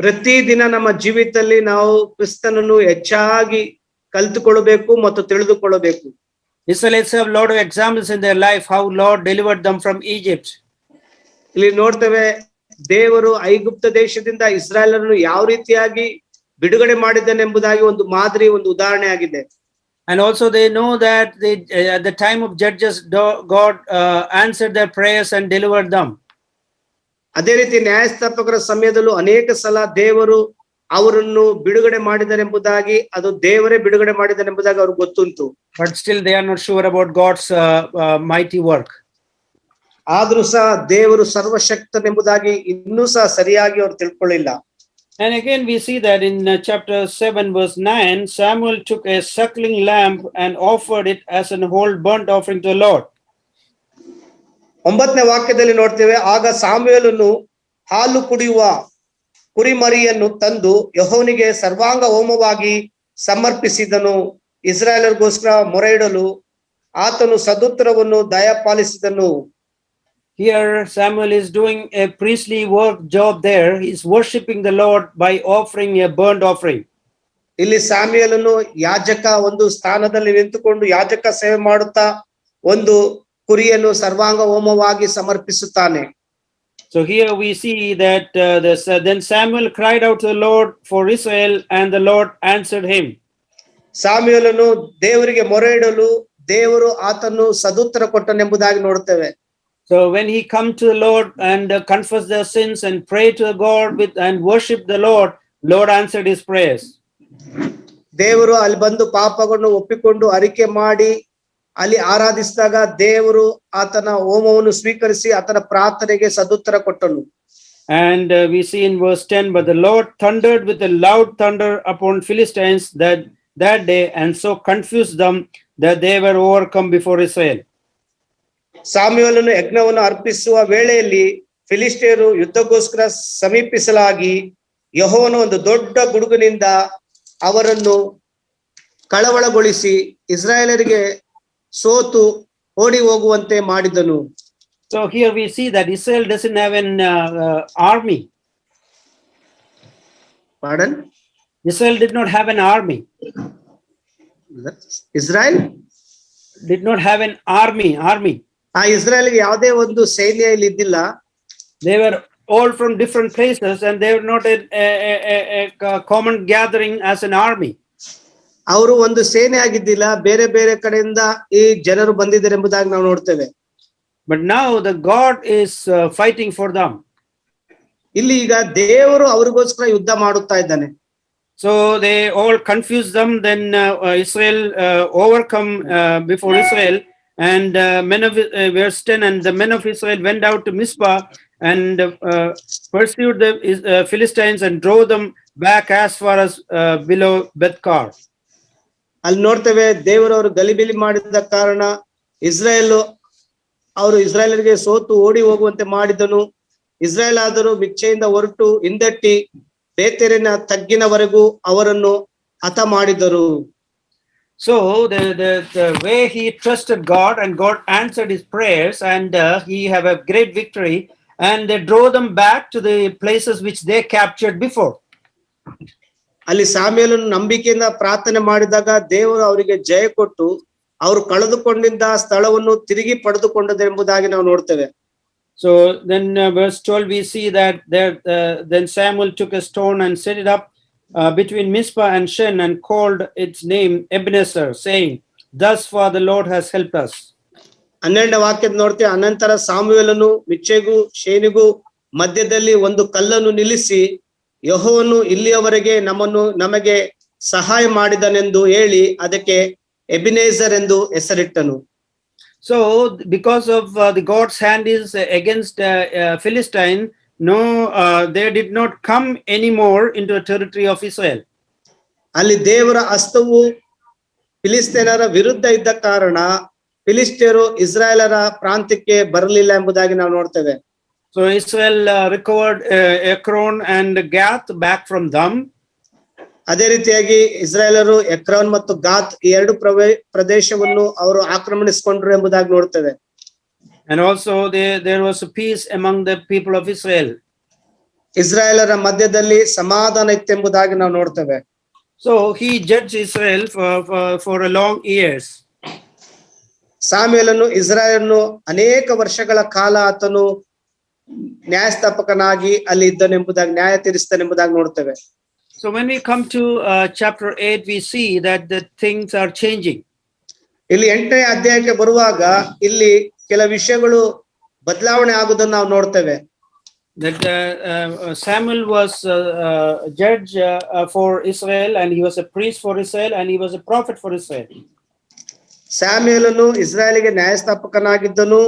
ಪ್ರತಿ ದಿನ ನಮ್ಮ ಜೀವಿತದಲ್ಲಿ ನಾವು ಕ್ರಿಸ್ತನನ್ನು ಹೆಚ್ಚಾಗಿ ಕಲಿತುಕೊಳ್ಳಬೇಕು ಮತ್ತು ತಿಳಿದುಕೊಳ್ಳಬೇಕು. Israelites have a lot of examples in their life how Lord delivered them from Egypt. ಇಲ್ಲಿ ನೋಡ್ತೇವೆ, ದೇವರು ಐಗುಪ್ತ ದೇಶದಿಂದ ಇಸ್ರಾಯೇಲರನ್ನು ಯಾವ ರೀತಿಯಾಗಿ ಬಿಡುಗಡೆ ಮಾಡಿದ್ದಾನೆಂಬುದಾಗಿ ಒಂದು ಮಾದರಿ, ಒಂದು ಉದಾಹರಣೆ ಆಗಿದೆ. And also they know that at the time of judges, God answered their prayers and delivered them. ಅದೇ ರೀತಿ ನ್ಯಾಯಸ್ಥಾಪಕರ ಸಮಯದಲ್ಲೂ ಅನೇಕ ಸಲ ದೇವರು ಅವರನ್ನು ಬಿಡುಗಡೆ ಮಾಡಿದರೆಂಬುದಾಗಿ, ಅದು ದೇವರೇ ಬಿಡುಗಡೆ ಮಾಡಿದನೆಂಬುದಾಗಿ ಅವ್ರಿಗೆ ಗೊತ್ತುಂಟು. But still they are not sure about God's mighty work. ಆದ್ರೂ ಸಹ ದೇವರು ಸರ್ವಶಕ್ತನೆಂಬುದಾಗಿ ಇನ್ನೂ ಸಹ ಸರಿಯಾಗಿ ಅವ್ರು ತಿಳ್ಕೊಳ್ಳಿಲ್ಲ. And again we see that in chapter 7 verse 9, Samuel took a suckling lamb and offered it as an whole burnt offering to the Lord. 9ನೇ ವಾಕ್ಯದಲ್ಲಿ ನೋಡ್ತೇವೆ, ಆಗ ಸಾಮುವೇಲನು ಹಾಲು ಕುಡಿಯುವ ಕುರಿಮರಿಯನ್ನು ತಂದು ಯೆಹೋವನಿಗೆ ಸರ್ವಾಂಗ ಹೋಮವಾಗಿ ಸಮರ್ಪಿಸಿದನು. ಇಸ್ರಾಯೇಲರಿಗೋಸ್ಕರ ಮೊರೆಯಿಡಲು ಆತನು ಸದುತ್ತರವನ್ನು ದಯಪಾಲಿಸಿದನು. Here Samuel is doing a priestly work job there. He is worshiping the Lord by offering a burnt offering. ಇಲ್ಲಿ ಸಾಮುವೇಲನು ಯಾಜಕ ಒಂದು ಸ್ಥಾನದಲ್ಲಿ ನಿಂತುಕೊಂಡು ಯಾಜಕ ಸೇವೆ ಮಾಡುತ್ತಾ ಒಂದು ಕುರಿಯನ್ನು ಸರ್ವಾಂಗ ಹೋಮವಾಗಿ ಸಮರ್ಪಿಸುತ್ತಾನೆ. So here we see that then Samuel cried out to the Lord for Israel, and the Lord answered him. ಸಾಮುವೇಲನು ದೇವರಿಗೆ ಮೊರೆಯಿಡಲು ದೇವರು ಆತನು ಸದುತ್ತರ ಕೊಟ್ಟನೆಂಬುದಾಗಿ ನೋಡುತ್ತೇವೆ. So when he come to the Lord and confess their sins and pray to God and worship the Lord, Lord answered his prayers. ದೇವರು ಅಲ್ಲಿ ಬಂದು ಪಾಪಗಳನ್ನು ಒಪ್ಪಿಕೊಂಡು ಅರಿಕೆ ಮಾಡಿ ಅಲ್ಲಿ ಆರಾಧಿಸಿದಾಗ ದೇವರು ಆತನ ಹೋಮವನ್ನು ಸ್ವೀಕರಿಸಿ ಆತನ ಪ್ರಾರ್ಥನೆಗೆ ಸದುತ್ತರ ಕೊಟ್ಟನು. And we see in verse 10, but the Lord thundered with a loud thunder upon Philistines that day, and so confused them that they were overcome before Israel. ಸಾಮುವೇಲನು ಯಜ್ಞವನ್ನು ಅರ್ಪಿಸುವ ವೇಳೆಯಲ್ಲಿ ಫಿಲಿಸ್ಟಿಯರು ಯುದ್ಧಕ್ಕೋಸ್ಕರ ಸಮೀಪಿಸಲಾಗಿ ಯೆಹೋವನ ಒಂದು ದೊಡ್ಡ ಗುಡುಗಿನಿಂದ ಅವರನ್ನು ಕಳವಳಗೊಳಿಸಿ ಇಸ್ರಾಯೇಲರಿಗೆ ಸೋತು ಓಡಿ ಹೋಗುವಂತೆ ಮಾಡಿದನು. So here we see that Israel doesn't have an army. Pardon? Israel did not have an army. Israel did not have an army. ಇಸ್ರಾಯೇಲ್ಗೆ ಯಾವುದೇ ಒಂದು ಸೈನ್ಯ ಇಲ್ಲಿ ಇದ್ದಿಲ್ಲ. They were all from different places, and they were not a common gathering as an army. ಅವರು ಒಂದು ಸೇನೆ ಆಗಿದ್ದಿಲ್ಲ, ಬೇರೆ ಬೇರೆ ಕಡೆಯಿಂದ ಈ ಜನರು ಬಂದಿದ್ದಾರೆ ಎಂಬುದಾಗಿ ನಾವು ನೋಡ್ತೇವೆ. But now the God is fighting for them. ಇಲ್ಲಿ ಈಗ ದೇವರು ಅವರಿಗೋಸ್ಕರ ಯುದ್ಧ ಮಾಡುತ್ತಾ ಇದ್ದಾನೆ. So they all confused them. Then Israel overcome before Israel, and men of verse 10, and the men of Israel went out to Mizpah and pursued the Philistines and drove them back as far as below Bethkar. ಅಲ್ಲಿ ನೋಡ್ತೇವೆ, ದೇವರವರು ಗಲಿಬಿಲಿ ಮಾಡಿದ ಕಾರಣ ಇಸ್ರಾಯೇಲರಿಗೆ ಸೋತು ಓಡಿ ಹೋಗುವಂತೆ ಮಾಡಿದನು. ಇಸ್ರಾಯೇಲ್ ಆದರೂ ಮಿಚ್ಚೆಯಿಂದ ಹೊರಟು ಹಿಂದಟ್ಟಿ ಬೇತೇರಿನ ತಗ್ಗಿನವರೆಗೂ ಅವರನ್ನು ಹತ ಮಾಡಿದರು. So the way he trusted God, and God answered his prayers, and he have a great victory, and they drove them back to the places which they captured before. ಅಲ್ಲಿ ಸಾಮ್ಯಲನ್ನು ನಂಬಿಕೆಯಿಂದ ಪ್ರಾರ್ಥನೆ ಮಾಡಿದಾಗ ದೇವರು ಅವರಿಗೆ ಜಯ ಕೊಟ್ಟು ಅವರು ಕಳೆದುಕೊಂಡಿದ್ದ ಸ್ಥಳವನ್ನು ತಿರುಗಿ ಪಡೆದುಕೊಂಡದೆಂಬುದಾಗಿ ನಾವು ನೋಡ್ತೇವೆ. So then verse 12 we see that there then Samuel took a stone and set it up between Mizpah and Shen and called its name Ebenezer, saying, thus far the Lord has helped us. 12ನೇ ವಾಕ್ಯದ ನೋಡ್ತೇವೆ. ಅನಂತರ ಸಾಮುವೇಲನು ಮಿಚ್ಚೆಗೂ ಶೇನಿಗೂ ಮಧ್ಯದಲ್ಲಿ ಒಂದು ಕಲ್ಲನ್ನು ನಿಲ್ಲಿಸಿ ಯೆಹೋವನು ಇಲ್ಲಿಯವರೆಗೆ ನಮಗೆ ಸಹಾಯ ಮಾಡಿದನೆಂದು ಹೇಳಿ ಅದಕ್ಕೆ ಎಬಿನೇಜರ್ ಎಂದು ಹೆಸರಿಟ್ಟನು. So because of the God's hand is against Philistine, no they did not come anymore into the territory of Israel. ಅಲ್ಲಿ ದೇವರ ಹಸ್ತವು ಫಿಲಿಸ್ತೀನರ ವಿರುದ್ಧ ಇದ್ದ ಕಾರಣ ಫಿಲಿಸ್ಟಿಯರು ಇಸ್ರಾಯೇಲರ ಪ್ರಾಂತ್ಯಕ್ಕೆ ಬರಲಿಲ್ಲ ಎಂಬುದಾಗಿ ನಾವು ನೋಡ್ತೇವೆ. So Israel recovered Ekron and Gath back from them. ಅದೇ ರೀತಿಯಾಗಿ ಇಸ್ರಾಯೇಲರು ಎಕ್ರಾನ್ ಮತ್ತು ಗಾತ್ ಈ ಎರಡು ಪ್ರದೇಶವನ್ನು ಅವರು ಆಕ್ರಮಣಿಸಿಕೊಂಡ್ರು ಎಂಬುದಾಗಿ ನೋಡ್ತೇವೆ. And also there was a peace among the people of Israel. ಇಸ್ರಾಯೇಲರ ಮಧ್ಯದಲ್ಲಿ ಸಮಾಧಾನ ಇತ್ತೆಂಬುದಾಗಿ ನಾವು ನೋಡ್ತೇವೆ. So he judged Israel for a long years. ಸಾಮ್ಯೇಲನು ಇಸ್ರಾಯೇಲನ್ನು ಅನೇಕ ವರ್ಷಗಳ ಕಾಲ ಆತನು ನ್ಯಾಯಸ್ಥಾಪಕನಾಗಿ ಅಲ್ಲಿ ಇದ್ದನೆಂಬುದಾಗಿ ನ್ಯಾಯ ತೀರಿಸಿದನೆಂಬುದಾಗಿ ನೋಡ್ತೇವೆ. So when we come to chapter 8 we see that the things are changing. ಇಲ್ಲಿ 8ನೇ ಅಧ್ಯಾಯಕ್ಕೆ ಬರುವಾಗ ಇಲ್ಲಿ ಕೆಲ ವಿಷಯಗಳು ಬದಲಾವಣೆ ಆಗುವುದನ್ನು ನಾವು ನೋಡ್ತೇವೆ. That Samuel was judge for Israel and he was a priest for Israel and he was a prophet for Israel. ಸ್ಯಾಮ್ಯೇಲನು ಇಸ್ರಾಯೇಲಿಗೆ ನ್ಯಾಯಸ್ಥಾಪಕನಾಗಿದ್ದನು,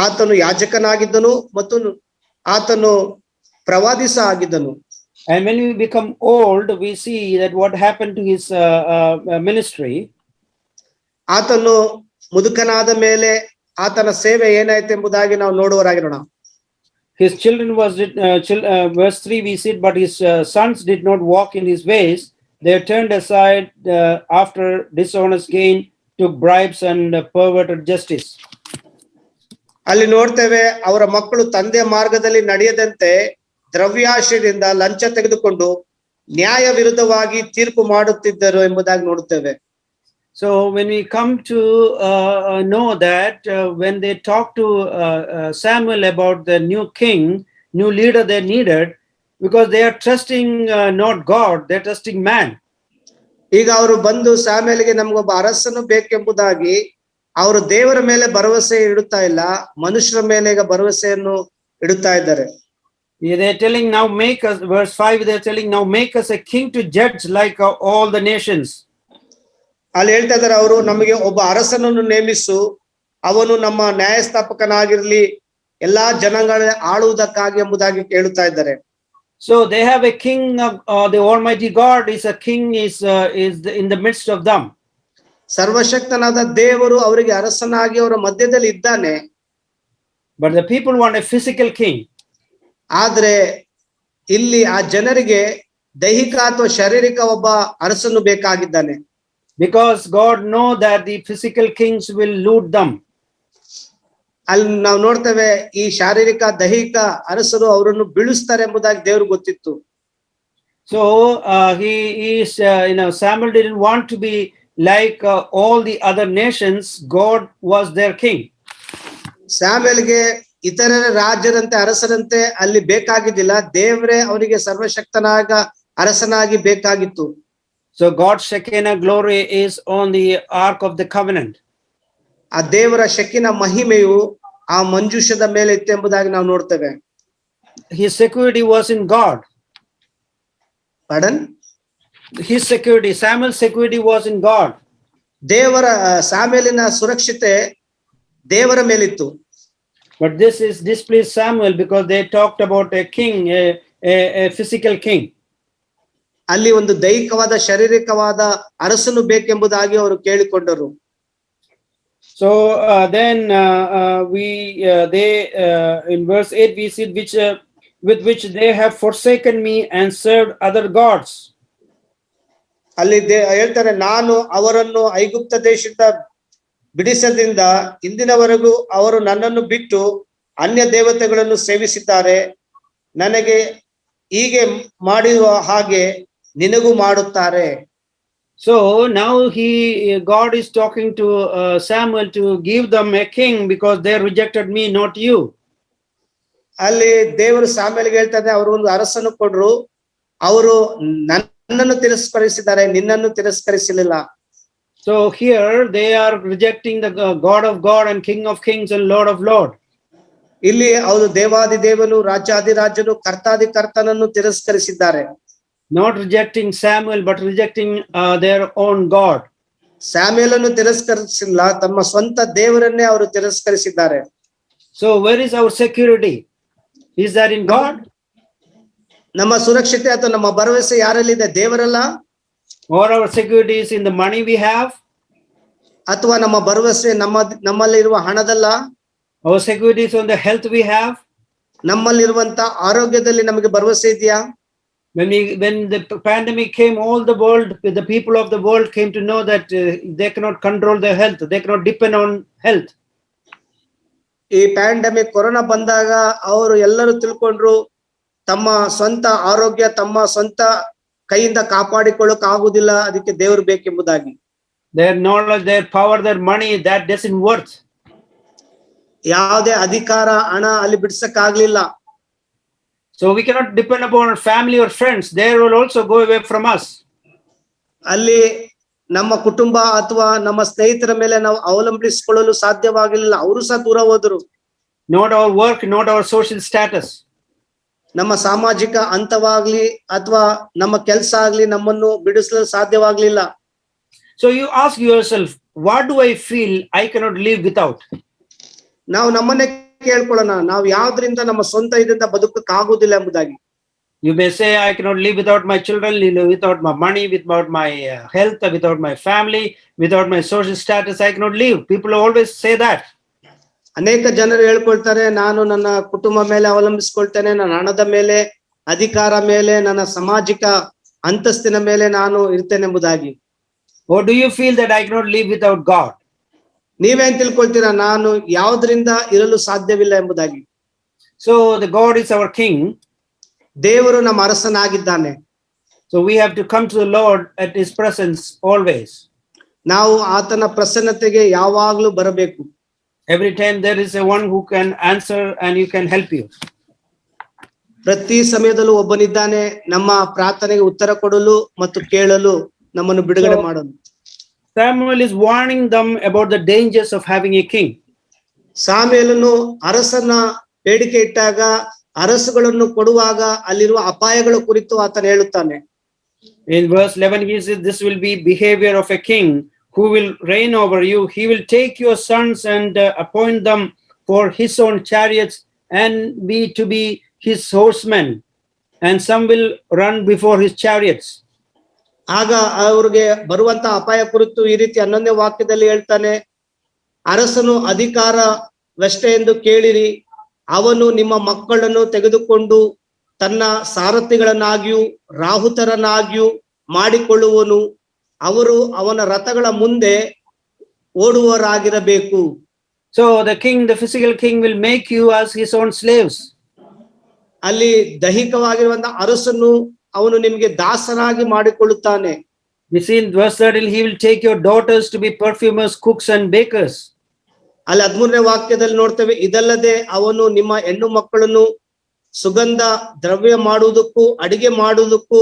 ಆತನು ಯಾಜಕನಾಗಿದ್ದನು ಮತ್ತು ಆತನು ಪ್ರವಾದಿ ಸಹ ಆಗಿದ್ದನು. And when we become old we see that what happened to his ministry. ಆತನು ಮುದುಕನಾದ ಮೇಲೆ ಆತನ ಸೇವೆ ಏನಾಯ್ತು ಎಂಬುದಾಗಿ ನಾವು ನೋಡುವರಾಗಿರೋಣ. His children was verse 3 we see, but his sons did not walk in his ways. They turned aside after dishonest gain, took bribes and perverted justice. ಅಲ್ಲಿ ನೋಡ್ತೇವೆ ಅವರ ಮಕ್ಕಳು ತಂದೆ ಮಾರ್ಗದಲ್ಲಿ ನಡೆಯದಂತೆ ದ್ರವ್ಯಾಶಯದಿಂದ ಲಂಚ ತೆಗೆದುಕೊಂಡು ನ್ಯಾಯ ವಿರುದ್ಧವಾಗಿ ತೀರ್ಪು ಮಾಡುತ್ತಿದ್ದರು ಎಂಬುದಾಗಿ ನೋಡುತ್ತೇವೆ. So when we come to know that when they talk to Samuel about the new king, new leader they needed, because they are trusting not God, they are trusting man. ಈಗ ಅವರು ಬಂದು ಸ್ಯಾಮ್ಯೇಲಿಗೆ ನಮಗೊಬ್ಬ ಅರಸನು ಬೇಕೆಂಬುದಾಗಿ ಅವರು ದೇವರ ಮೇಲೆ ಭರವಸೆ ಇಡುತ್ತಾ ಇಲ್ಲ, ಮನುಷ್ಯರ ಮೇಲೆ ಈಗ ಭರವಸೆಯನ್ನು ಇಡುತ್ತಾ ಇದ್ದಾರೆ. They are telling now make us, verse 5 they are telling now make us a king to judge like all the nations. ಅಲ್ಲಿ ಹೇಳ್ತಾ ಇದ್ದಾರೆ ಅವರು ನಮಗೆ ಒಬ್ಬ ಅರಸನನ್ನು ನೇಮಿಸು, ಅವನು ನಮ್ಮ ನ್ಯಾಯಸ್ಥಾಪಕನಾಗಿರ್ಲಿ ಎಲ್ಲಾ ಜನಾಂಗಗಳ ಆಳುವುದಕ್ಕಾಗಿ ಎಂಬುದಾಗಿ ಕೇಳುತ್ತಾ ಇದ್ದಾರೆ. So they have a king of the Almighty God is a king is in the midst of them. ಸರ್ವಶಕ್ತನಾದ ದೇವರು ಅವರಿಗೆ ಅರಸನಾಗಿ ಅವರ ಮಧ್ಯದಲ್ಲಿ ಇದ್ದಾನೆ. But the people want a physical king. ಆದ್ರೆ ಇಲ್ಲಿ ಆ ಜನರಿಗೆ ದೈಹಿಕ ಅಥವಾ ಶಾರೀರಿಕ ಒಬ್ಬ ಅರಸನು ಬೇಕಾಗಿದ್ದಾನೆ. Because God know that the physical kings will loot them. ಅಲ್ಲಿ ನಾವು ನೋಡ್ತೇವೆ ಈ ಶಾರೀರಿಕ ದೈಹಿಕ ಅರಸರು ಅವರನ್ನು ಬೀಳಿಸ್ತಾರೆ ಎಂಬುದಾಗಿ ದೇವರು ಗೊತ್ತಿತ್ತು. So he is Samuel didn't want to be like all the other nations. God was their king. ಸ್ಯಾಮ್ಯೇಲ್ಗೆ ಇತರ ರಾಜ್ಯರಂತೆ ಅರಸರಂತೆ ಅಲ್ಲಿ ಬೇಕಾಗಿದ್ದಿಲ್ಲ, ದೇವರೇ ಅವರಿಗೆ ಸರ್ವಶಕ್ತನಾಗ ಅರಸನಾಗಿ ಬೇಕಾಗಿತ್ತು. So God's Shekinah glory is on the Ark of the Covenant. ಆ ದೇವರ ಶೆಕಿನ ಮಹಿಮೆಯು ಆ ಮಂಜೂಷದ ಮೇಲೆ ಇತ್ತು ಎಂಬುದಾಗಿ ನಾವು ನೋಡ್ತೇವೆ. His security was in God. Pardon? His security, Samuel's security was in God. ದೇವರ ಸಾಮ್ಯೇಲಿನ ಸುರಕ್ಷತೆ ದೇವರ ಮೇಲಿತ್ತು. But this is displeased Samuel because they talked about a king, a physical king. ಅಲ್ಲಿ ಒಂದು ದೈಹಿಕವಾದ ಶಾರೀರಿಕವಾದ ಅರಸನು ಬೇಕೆಂಬುದಾಗಿ ಅವರು ಕೇಳಿಕೊಂಡರು. So then they in verse 8 we see with which they have forsaken me and served other gods. ಅಲ್ಲಿ ಹೇಳ್ತಾರೆ, ನಾನು ಅವರನ್ನು ಐಗುಪ್ತ ದೇಶದ ಬಿಡಿಸದಿಂದ ಇಂದಿನವರೆಗೂ ಅವರು ನನ್ನನ್ನು ಬಿಟ್ಟು ಅನ್ಯ ದೇವತೆಗಳನ್ನು ಸೇವಿಸಿದ್ದಾರೆ. ನನಗೆ ಹೀಗೆ ಮಾಡಿರುವ ಹಾಗೆ ನಿನಗೂ ಮಾಡುತ್ತಾರೆ. So now God is talking to Samuel to give them a king because they rejected me, not you. ಅಲ್ಲಿ ದೇವರು ಸಾಮ್ಯಲ್ಗೆ ಹೇಳ್ತಾರೆ, ಅವರು ಒಂದು ಅರಸನ್ನು ಕೊಡ್ರು, ಅವರು ನನ್ನನ್ನು ತಿರಸ್ಕರಿಸಿದ್ದಾರೆ, ನಿನ್ನನ್ನು ತಿರಸ್ಕರಿಸಲಿಲ್ಲ. So here they are rejecting the God of God and King of Kings and Lord of Lord. ಇಲ್ಲಿ ಅವರು ದೇವಾದಿ ದೇವನು, ರಾಜಾದಿರಾಜನು, ಕರ್ತಾದಿ ಕರ್ತನನ್ನು ತಿರಸ್ಕರಿಸಿದ್ದಾರೆ. Not rejecting Samuel, but rejecting their own God. ಸ್ಯಾಮ್ಯಲನ್ನು ತಿರಸ್ಕರಿಸಿಲ್ಲ, ತಮ್ಮ ಸ್ವಂತ ದೇವರನ್ನೇ ಅವರು ತಿರಸ್ಕರಿಸಿದ್ದಾರೆ. So where is our security? Is that in God? ನಮ್ಮ ಸುರಕ್ಷತೆ ಅಥವಾ ನಮ್ಮ ಭರವಸೆ ಯಾರಲ್ಲಿದೆ? ದೇವರಲ್ಲ. Or our security is in the money we have? ಅಥವಾ ನಮ್ಮ ಭರವಸೆ ನಮ್ಮಲ್ಲಿರುವ ಹಣದಲ್ಲ? Our security is on the health we have? ನಮ್ಮಲ್ಲಿರುವಂತ ಆರೋಗ್ಯದಲ್ಲಿ ನಮಗೆ ಭರವಸೆ ಇದೆಯಾ? When the pandemic came, all the world, the people of the world came to know that they cannot control their health. They cannot depend on health. ಈ pandemic corona ಬಂದಾಗ ಅವರು ಎಲ್ಲರೂ ತಿಳ್ಕೊಂಡ್ರು, ತಮ್ಮ ಸ್ವಂತ ಆರೋಗ್ಯ ತಮ್ಮ ಸ್ವಂತ ಕೈಯಿಂದ ಕಾಪಾಡಿಕೊಳ್ಳಕ್ ಆಗುದಿಲ್ಲ, ಅದಕ್ಕೆ ದೇವರು ಬೇಕೆಂಬುದಾಗಿ. Their knowledge, their power, their money, that doesn't worth. ಯಾವುದೇ ಅಧಿಕಾರ, ಹಣ ಅಲ್ಲಿ ಬಿಡ್ಸಕ್ ಆಗ್ಲಿಲ್ಲ. So we cannot depend upon our family or friends. They will also go away from us. ಅಲ್ಲಿ ನಮ್ಮ ಕುಟುಂಬ ಅಥವಾ ನಮ್ಮ ಸ್ನೇಹಿತರ ಮೇಲೆ ನಾವು ಅವಲಂಬಿಸಿಕೊಳ್ಳಲು ಸಾಧ್ಯವಾಗಲಿಲ್ಲ, ಅವರು ಸಹ ದೂರ ಹೋದರು. Not our work, not our social status. ನಮ್ಮ ಸಾಮಾಜಿಕ ಹಂತವಾಗ್ಲಿ ಅಥವಾ ನಮ್ಮ ಕೆಲಸ ಆಗ್ಲಿ ನಮ್ಮನ್ನು ಬಿಡಿಸಲು ಸಾಧ್ಯವಾಗ್ಲಿಲ್ಲ. So you ask yourself, what do I feel I cannot live without? ನಾವು ನಮ್ಮನ್ನೇ ಕೇಳ್ಕೊಳ್ಳೋಣ, ನಾವು ಯಾವ್ದ್ರಿಂದ ನಮ್ಮ ಸ್ವಂತ ಇದರಿಂದ ಬದುಕಕ್ಕಾಗುದಿಲ್ಲ ಎಂಬುದಾಗಿ. You may say, I cannot live without my children, without my money, without my health, without my family, without my social status, I cannot live. People always say that. ಅನೇಕ ಜನರು ಹೇಳ್ಕೊಳ್ತಾರೆ, ನಾನು ನನ್ನ ಕುಟುಂಬ ಮೇಲೆ ಅವಲಂಬಿಸಿಕೊಳ್ತೇನೆ, ನನ್ನ ಹಣದ ಮೇಲೆ, ಅಧಿಕಾರ ಮೇಲೆ, ನನ್ನ ಸಾಮಾಜಿಕ ಅಂತಸ್ತಿನ ಮೇಲೆ ನಾನು ಇರ್ತೇನೆ ಎಂಬುದಾಗಿ. Or do you feel that I cannot live without God? ನೀವೇನ್ ತಿಳ್ಕೊಳ್ತೀರಾ, ನಾನು ಯಾವ್ದ್ರಿಂದ ಇರಲು ಸಾಧ್ಯವಿಲ್ಲ ಎಂಬುದಾಗಿ. So the God is our king. ದೇವರು ನಮ್ಮ ಅರಸನಾಗಿದ್ದಾನೆ. So we have to come to the Lord at his presence always. ನಾವು ಆತನ ಪ್ರಸನ್ನತೆಗೆ ಯಾವಾಗ್ಲೂ ಬರಬೇಕು. Every time there is a one who can answer and you can help you. ಪ್ರತಿ ಸಮಯದಲ್ಲೂ ಒಬ್ಬನಿದ್ದಾನೆ ನಮ್ಮ ಪ್ರಾರ್ಥನೆಗೆ ಉತ್ತರ ಕೊಡಲು ಮತ್ತು ಕೇಳಲು, ನಮ್ಮನ್ನು ಬಿಡುಗಡೆ ಮಾಡಲು. Samuel is warning them about the dangers of having a king. ಸಾಮ್ಯೇಲನು ಅರಸನ ಬೇಡಿಕೆ ಇಟ್ಟಾಗ, ಅರಸುಗಳನ್ನು ಕೊಡುವಾಗ ಅಲ್ಲಿರುವ ಅಪಾಯಗಳ ಕುರಿತು ಆತನು ಹೇಳುತ್ತಾನೆ. In verse 11 he says, this will be behavior of a king who will reign over you. He will take your sons and appoint them for his own chariots and to be his horsemen, and some will run before his chariots. ಆಗ ಅವ್ರಿಗೆ ಬರುವಂತ ಅಪಾಯ ಕುರಿತು ಈ ರೀತಿ 11ನೇ ವಾಕ್ಯದಲ್ಲಿ ಹೇಳ್ತಾನೆ, ಅರಸನು ಅಧಿಕಾರವಷ್ಟೇ ಎಂದು ಕೇಳಿರಿ, ಅವನು ನಿಮ್ಮ ಮಕ್ಕಳನ್ನು ತೆಗೆದುಕೊಂಡು ತನ್ನ ಸಾರಥಿಗಳನ್ನಾಗಿಯೂ ರಾಹುತರನ್ನಾಗಿಯೂ ಮಾಡಿಕೊಳ್ಳುವನು, ಅವರು ಅವನ ರಥಗಳ ಮುಂದೆ ಓಡುವವರಾಗಿರಬೇಕು. So the king, the physical king, will make you as his own slaves. ಅಲ್ಲಿ ದೈಹಿಕವಾಗಿರುವಂತ ಅರಸನು ಅವನು ನಿಮಗೆ ದಾಸನಾಗಿ ಮಾಡಿಕೊಳ್ಳುತ್ತಾನೆ. We see in verse 13, he will take your daughters to be perfumers, cooks and bakers. ಅಲ್ಲಿ 13ನೇ ವಾಕ್ಯದಲ್ಲಿ ನೋಡ್ತೇವೆ, ಇದಲ್ಲದೆ ಅವನು ನಿಮ್ಮ ಹೆಣ್ಣು ಮಕ್ಕಳನ್ನು ಸುಗಂಧ ದ್ರವ್ಯ ಮಾಡುವುದಕ್ಕೂ ಅಡಿಗೆ ಮಾಡುವುದಕ್ಕೂ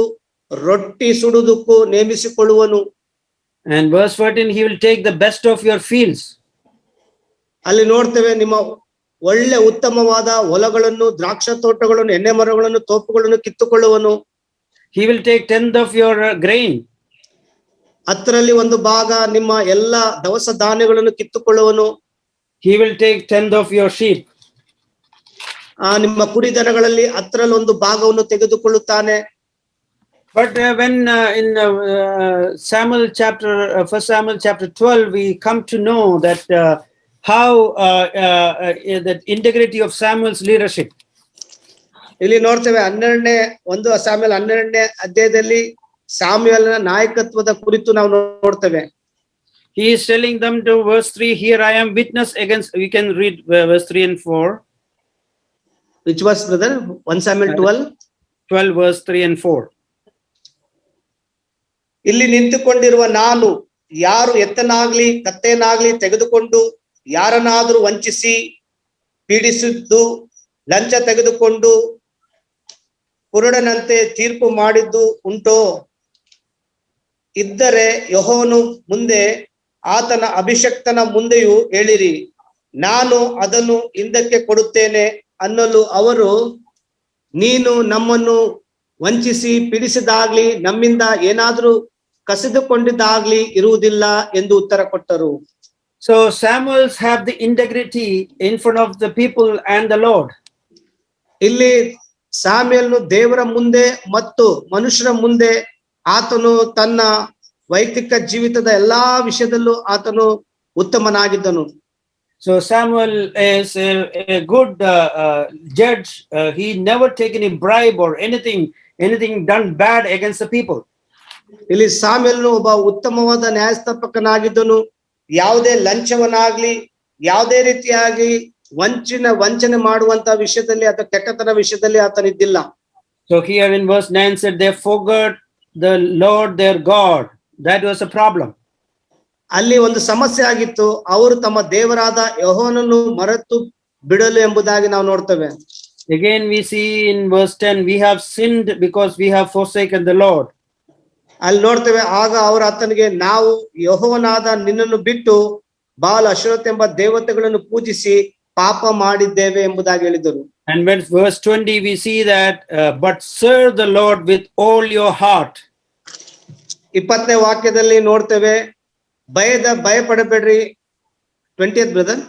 ರೊಟ್ಟಿ ಸುಡುವುದಕ್ಕೂ ನೇಮಿಸಿಕೊಳ್ಳುವನು. And verse 14, he will take the best of your fields. ಅಲ್ಲಿ ನೋಡ್ತೇವೆ, ನಿಮ್ಮ ಒಳ್ಳೆ ಉತ್ತಮವಾದ ಹೊಲಗಳನ್ನು, ದ್ರಾಕ್ಷ ತೋಟಗಳನ್ನು, ಎಣ್ಣೆ ಮರಗಳನ್ನು, ತೋಪುಗಳನ್ನು ಕಿತ್ತುಕೊಳ್ಳುವನು. He will take 10th of your grain. 10ರಲ್ಲಿ 1 ಭಾಗ ನಿಮ್ಮ ಎಲ್ಲ ದವಸ ಧಾನ್ಯಗಳನ್ನು ಕಿತ್ತುಕೊಳ್ಳುವನು. He will take 10th of your sheep. ನಿಮ್ಮ ಕುರಿ ದನಗಳಲ್ಲಿ 10ರಲ್ಲಿ 1 ಭಾಗವನ್ನು ತೆಗೆದುಕೊಳ್ಳುತ್ತಾನೆ. But when in Samuel chapter 1 Samuel chapter 12 we come to know that how the integrity of Samuel's leadership. ಇಲ್ಲಿ ನೋಡ್ತೇವೆ 1 ಸಾಮ್ಯೇಲ್ 12ನೇ ಅಧ್ಯಾಯದಲ್ಲಿ ಸಾಮ್ಯೇಲನ ನಾಯಕತ್ವದ ಕುರಿತು ನಾವು ನೋಡ್ತೇವೆ. He is telling them to verse 3, here I am witness against. We can read verse 3 and 4. Which was, brother? 1 Samuel 12 verse 3 and 4. ಇಲ್ಲಿ ನಿಂತುಕೊಂಡಿರುವ ನಾನು ಯಾರು ಎತ್ತನಾಗ್ಲಿ ಕತ್ತೇನಾಗ್ಲಿ ತೆಗೆದುಕೊಂಡು ಯಾರನ್ನಾದ್ರೂ ವಂಚಿಸಿ ಪೀಡಿಸಿದ್ದು, ಲಂಚ ತೆಗೆದುಕೊಂಡು ಕುರುಡನಂತೆ ತೀರ್ಪು ಮಾಡಿದ್ದು ಉಂಟೋ? ಇದ್ದರೆ ಯೆಹೋವನು ಮುಂದೆ ಆತನ ಅಭಿಷಕ್ತನ ಮುಂದೆಯೂ ಹೇಳಿರಿ, ನಾನು ಅದನ್ನು ಹಿಂದಕ್ಕೆ ಕೊಡುತ್ತೇನೆ ಅನ್ನಲು ಅವರು, ನೀನು ನಮ್ಮನ್ನು ವಂಚಿಸಿ ಪೀಡಿಸಿದಾಗ್ಲಿ ನಮ್ಮಿಂದ ಏನಾದ್ರೂ ಕಸಿದುಕೊಂಡಿದ್ದಾಗ್ಲಿ ಇರುವುದಿಲ್ಲ ಎಂದು ಉತ್ತರ ಕೊಟ್ಟರು. So Samuel's have the integrity in front of the people and the Lord. ಇಲ್ಲಿ ಸಾಮ್ಯಲ್ನು ದೇವರ ಮುಂದೆ ಮತ್ತು ಮನುಷ್ಯರ ಮುಂದೆ ಆತನು ತನ್ನ ವೈಯಕ್ತಿಕ ಜೀವಿತದ ಎಲ್ಲಾ ವಿಷಯದಲ್ಲೂ ಆತನು ಉತ್ತಮನಾಗಿದ್ದನು. So Samuel is a good judge. He never taken a bribe or anything done bad against the people. ಇಲ್ಲಿ ಸಾಮ್ಯಲ್ನು ಒಬ್ಬ ಉತ್ತಮವಾದ ನ್ಯಾಯಸ್ಥಾಪಕನಾಗಿದ್ದನು. ಯಾವುದೇ ಲಂಚವನ್ನಾಗ್ಲಿ ಯಾವುದೇ ರೀತಿಯಾಗಿ ವಂಚನೆ ಮಾಡುವಂತ ವಿಷಯದಲ್ಲಿ ಅಥವಾ ಕೆಟ್ಟತನ ವಿಷಯದಲ್ಲಿ ಆತನಿದ್ದಿಲ್ಲ. So here in verse 9 said they forgot the Lord their God. That was a problem. ಅಲ್ಲಿ ಒಂದು ಸಮಸ್ಯೆ ಆಗಿತ್ತು. ಅವರು ತಮ್ಮ ದೇವರಾದ ಯೆಹೋವನನ್ನು ಮರೆತು ಬಿಡಲು ಎಂಬುದಾಗಿ ನಾವು ನೋಡ್ತೇವೆ. Again we see in verse 10, we have sinned because we have forsaken the Lord. ಅಲ್ಲಿ ನೋಡ್ತೇವೆ, ಆಗ ಅವರು ಆತನಿಗೆ, ನಾವು ಯೆಹೋವನಾದ ನಿನ್ನನ್ನು ಬಿಟ್ಟು ಬಾಲ್ ಅಶ್ವತ್ ಎಂಬ ದೇವತೆಗಳನ್ನು ಪೂಜಿಸಿ ಪಾಪ ಮಾಡಿದ್ದೇವೆ ಎಂಬುದಾಗಿ ಹೇಳಿದರು. And when verse 20 we see that but serve the Lord with all your heart. 20ನೇ ವಾಕ್ಯದಲ್ಲಿ ನೋಡ್ತೇವೆ, ಭಯಪಡಬೇಡ್ರಿ. 20th brother,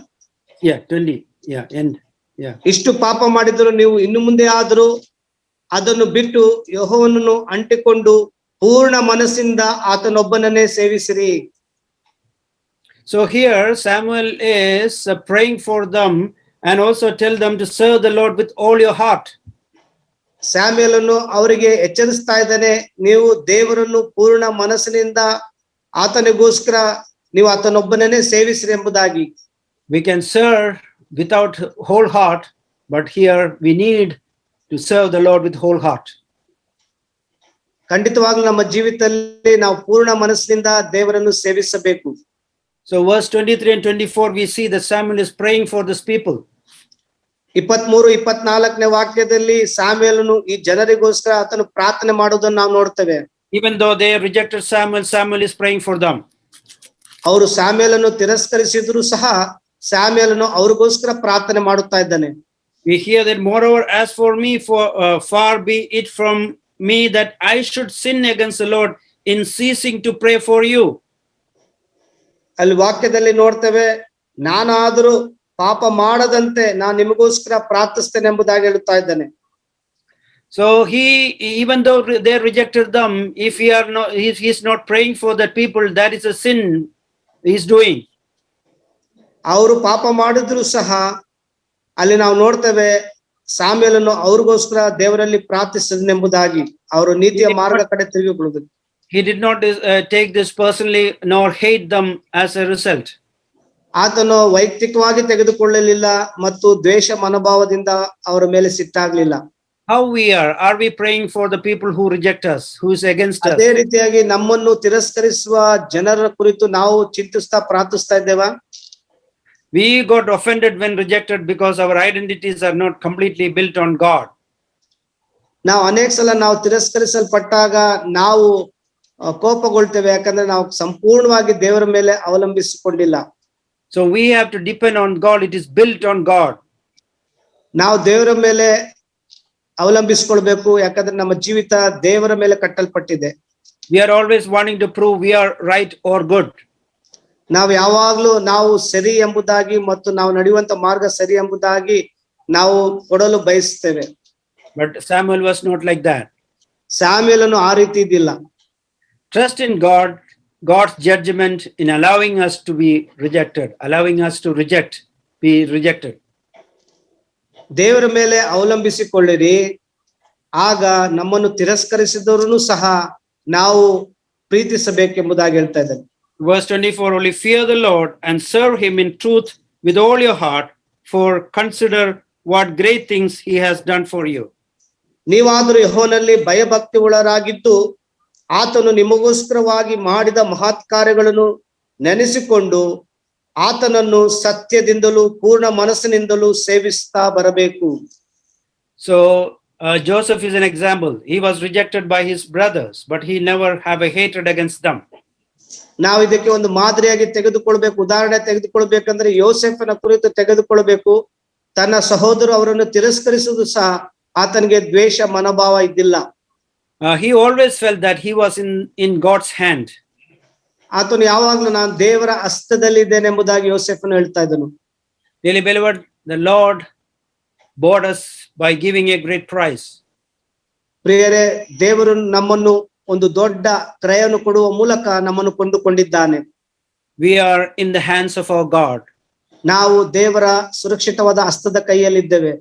20 end. ಇಷ್ಟು ಪಾಪ ಮಾಡಿದ್ರು ನೀವು ಇನ್ನು ಮುಂದೆ ಆದರೂ ಅದನ್ನು ಬಿಟ್ಟು ಯೆಹೋವನನ್ನು ಅಂಟಿಕೊಂಡು ಪೂರ್ಣ ಮನಸ್ಸಿಂದ ಆತನೊಬ್ಬನನ್ನೇ ಸೇವಿಸಿರಿ. So here Samuel is praying for them and also tell them to serve the Lord with all your heart. ಸ್ಯಾಮ್ಯಲನ್ನು ಅವರಿಗೆ ಎಚ್ಚರಿಸ್ತಾ ಇದ್ದಾನೆ, ನೀವು ದೇವರನ್ನು ಪೂರ್ಣ ಮನಸ್ಸಿನಿಂದ ಆತನಿಗೋಸ್ಕರ ನೀವು ಆತನೊಬ್ಬನನ್ನೇ ಸೇವಿಸಿರಿ ಎಂಬುದಾಗಿ. We can serve without whole heart, but here we need to serve the Lord with whole heart. ಖಂಡಿತವಾಗ್ಲೂ ನಮ್ಮ ಜೀವಿತದಲ್ಲಿ ನಾವು ಪೂರ್ಣ ಮನಸ್ಸಿನಿಂದ ದೇವರನ್ನು ಸೇವಿಸಬೇಕು. So verse 23 and 24 we see that Samuel is praying for this people. 23-24ನೇ ವಾಕ್ಯದಲ್ಲಿ ಸಾಮ್ಯಲನು ಈ ಜನರಿಗೋಸ್ಕರ ಆತನು ಪ್ರಾರ್ಥನೆ ಮಾಡುವುದನ್ನು ನಾವು ನೋಡ್ತೇವೆ. Even though they rejected Samuel, Samuel is praying for them. ಅವರು ಸಾಮ್ಯಲನ್ನು ತಿರಸ್ಕರಿಸಿದ್ರು ಸಹ ಸಾಮ್ಯಲನು ಅವ್ರಿಗೋಸ್ಕರ ಪ್ರಾರ್ಥನೆ ಮಾಡುತ್ತಾ ಇದ್ದಾನೆ. We hear that moreover, as for me, far be it from me that I should sin against the Lord in ceasing to pray for you. ಅಲ್ಲಿ ವಾಕ್ಯದಲ್ಲಿ ನೋಡ್ತೇವೆ, ನಾನಾದರೂ ಪಾಪ ಮಾಡದಂತೆ ನಾನು ನಿಮಗೋಸ್ಕರ ಪ್ರಾರ್ಥಿಸ್ತೇನೆ ಎಂಬುದಾಗಿ ಹೇಳುತ್ತಾ ಇದ್ದಾನೆ. So even though they rejected them, if he is not praying for that people, that is a sin he is doing. ಅವರು ಪಾಪ ಮಾಡಿದ್ರು ಸಹ ಅಲ್ಲಿ ನಾವು ನೋಡ್ತೇವೆ ಸಾಮ್ಯಲನ್ನು ಅವ್ರಿಗೋಸ್ಕರ ದೇವರಲ್ಲಿ ಪ್ರಾರ್ಥಿಸಿದನೆಂಬುದಾಗಿ, ಅವರು ನೀತಿಯ ಮಾರ್ಗ ಕಡೆ ತಿರುಗಿಕೊಳ್ಳುವುದು. He did not take this personally nor hate them as a result. ಆತನು ವೈಯಕ್ತಿಕವಾಗಿ ತೆಗೆದುಕೊಳ್ಳಲಿಲ್ಲ ಮತ್ತು ದ್ವೇಷ ಮನೋಭಾವದಿಂದ ಅವರ ಮೇಲೆ ಸಿಟ್ಟಾಗ್ಲಿಲ್ಲ. How we are we praying for the people who reject us, who is against us? ಅದೇ ರೀತಿಯಾಗಿ ನಮ್ಮನ್ನು ತಿರಸ್ಕರಿಸುವ ಜನರ ಕುರಿತು ನಾವು ಚಿಂತಿಸ್ತಾ ಪ್ರಾರ್ಥಿಸ್ತಾ ಇದ್ದೇವಾ? We got offended when rejected because our identities are not completely built on God. ನಾವು ಅನೇಕ ಸಲ ನಾವು ತಿರಸ್ಕರಿಸಲ್ಪಟ್ಟಾಗ ನಾವು ಕೋಪಗೊಳ್ತೇವೆ, ಯಾಕಂದ್ರೆ ನಾವು ಸಂಪೂರ್ಣವಾಗಿ ದೇವರ ಮೇಲೆ ಅವಲಂಬಿಸಿಕೊಂಡಿಲ್ಲ. So we have to depend on God. It is built on God. ನಾವು ದೇವರ ಮೇಲೆ ಅವಲಂಬಿಸಿಕೊಳ್ಬೇಕು, ಯಾಕಂದ್ರೆ ನಮ್ಮ ಜೀವಿತ ದೇವರ ಮೇಲೆ ಕಟ್ಟಲ್ಪಟ್ಟಿದೆ. We are always wanting to prove we are right or good. ನಾವು ಯಾವಾಗ್ಲೂ ನಾವು ಸರಿ ಎಂಬುದಾಗಿ ಮತ್ತು ನಾವು ನಡೆಯುವಂತ ಮಾರ್ಗ ಸರಿ ಎಂಬುದಾಗಿ ನಾವು ಕೊಡಲು ಬಯಸ್ತೇವೆ. But Samuel was not like that. ಸಾಮ್ಯಲನು ಆ ರೀತಿ ಇದ್ದಿಲ್ಲ. Trust in God, God's judgment in allowing us to be rejected, allowing us to be rejected. ದೇವರ ಮೇಲೆ ಅವಲಂಬಿಸಿಕೊಳ್ಳಿರಿ, ಆಗ ನಮ್ಮನ್ನು ತಿರಸ್ಕರಿಸಿದವರನ್ನು ಸಹ ನಾವು ಪ್ರೀತಿಸಬೇಕೆಂಬುದಾಗಿ ಹೇಳ್ತಾ ಇದ್ದಾನೆ. Verse 24, only fear the Lord and serve him in truth with all your heart, for consider what great things he has done for you. ನೀವಾದರೂ ಯೆಹೋವನಲ್ಲಿ ಭಯಭಕ್ತಿ ಉಳ್ಳರಾಗಿದ್ದು ಆತನು ನಿಮಗೋಸ್ಕರವಾಗಿ ಮಾಡಿದ ಮಹತ್ ಕಾರ್ಯಗಳನ್ನು ನೆನೆಸಿಕೊಂಡು ಆತನನ್ನು ಸತ್ಯದಿಂದಲೂ ಪೂರ್ಣ ಮನಸ್ಸಿನಿಂದಲೂ ಸೇವಿಸ್ತಾ ಬರಬೇಕು. So Joseph is an example. He was rejected by his brothers, but he never have a hatred against them. ನಾವು ಇದಕ್ಕೆ ಒಂದು ಮಾದರಿಯಾಗಿ ತೆಗೆದುಕೊಳ್ಬೇಕು, ಉದಾಹರಣೆ ತೆಗೆದುಕೊಳ್ಬೇಕಂದ್ರೆ ಯೋಸೇಫನ ಕುರಿತು ತೆಗೆದುಕೊಳ್ಬೇಕು. ತನ್ನ ಸಹೋದರರು ಅವರನ್ನು ತಿರಸ್ಕರಿಸುವುದು ಸಹ ಆತನಿಗೆ ದ್ವೇಷ ಮನೋಭಾವ ಇದ್ದಿಲ್ಲ. He always felt that he was in God's hand. ಆತನು ಯಾವಾಗ್ಲೂ ನಾನು ದೇವರ ಹಸ್ತದಲ್ಲಿದ್ದೇನೆ ಎಂಬುದಾಗಿ ಯೋಸೇಫನು ಹೇಳ್ತಾ ಇದ್ದನು. Dearly beloved, the Lord bought us by giving a great price. ಪ್ರಿಯರೇ, ದೇವರು ನಮ್ಮನ್ನು ಒಂದು ದೊಡ್ಡ ಕ್ರಯವನ್ನು ಕೊಡುವ ಮೂಲಕ ನಮ್ಮನ್ನು ಕೊಂಡುಕೊಂಡಿದ್ದಾನೆ. We are in the hands of our God. ನಾವು ದೇವರ ಸುರಕ್ಷಿತವಾದ ಹಸ್ತದ ಕೈಯಲ್ಲಿದ್ದೇವೆ.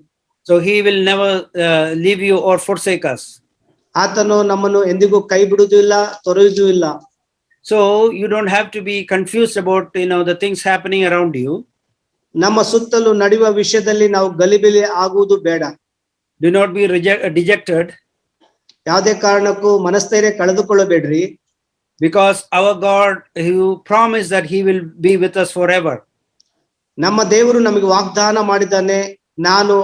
So he will never leave you or forsake us. ಆತನು ನಮ್ಮನ್ನು ಎಂದಿಗೂ ಕೈ ಬಿಡುವುದೂ ಇಲ್ಲ, ತೊರೆಯುವುದೂ ಇಲ್ಲ. So you don't have to be confused about the things happening around you. ನಮ್ಮ ಸುತ್ತಲೂ ನಡೆಯುವ ವಿಷಯದಲ್ಲಿ ನಾವು ಗಲಿಬಿಲಿ ಆಗುವುದು ಬೇಡ. Do not be dejected. ಯಾವುದೇ ಕಾರಣಕ್ಕೂ ಮನಸ್ಥೈರ್ಯ ಕಳೆದುಕೊಳ್ಳಬೇಡ್ರಿ. Because our God, who promised that he will be with us forever. ನಮ್ಮ ದೇವರು ನಮಗೆ ವಾಗ್ದಾನ ಮಾಡಿದ್ದಾನೆ, ನಾನು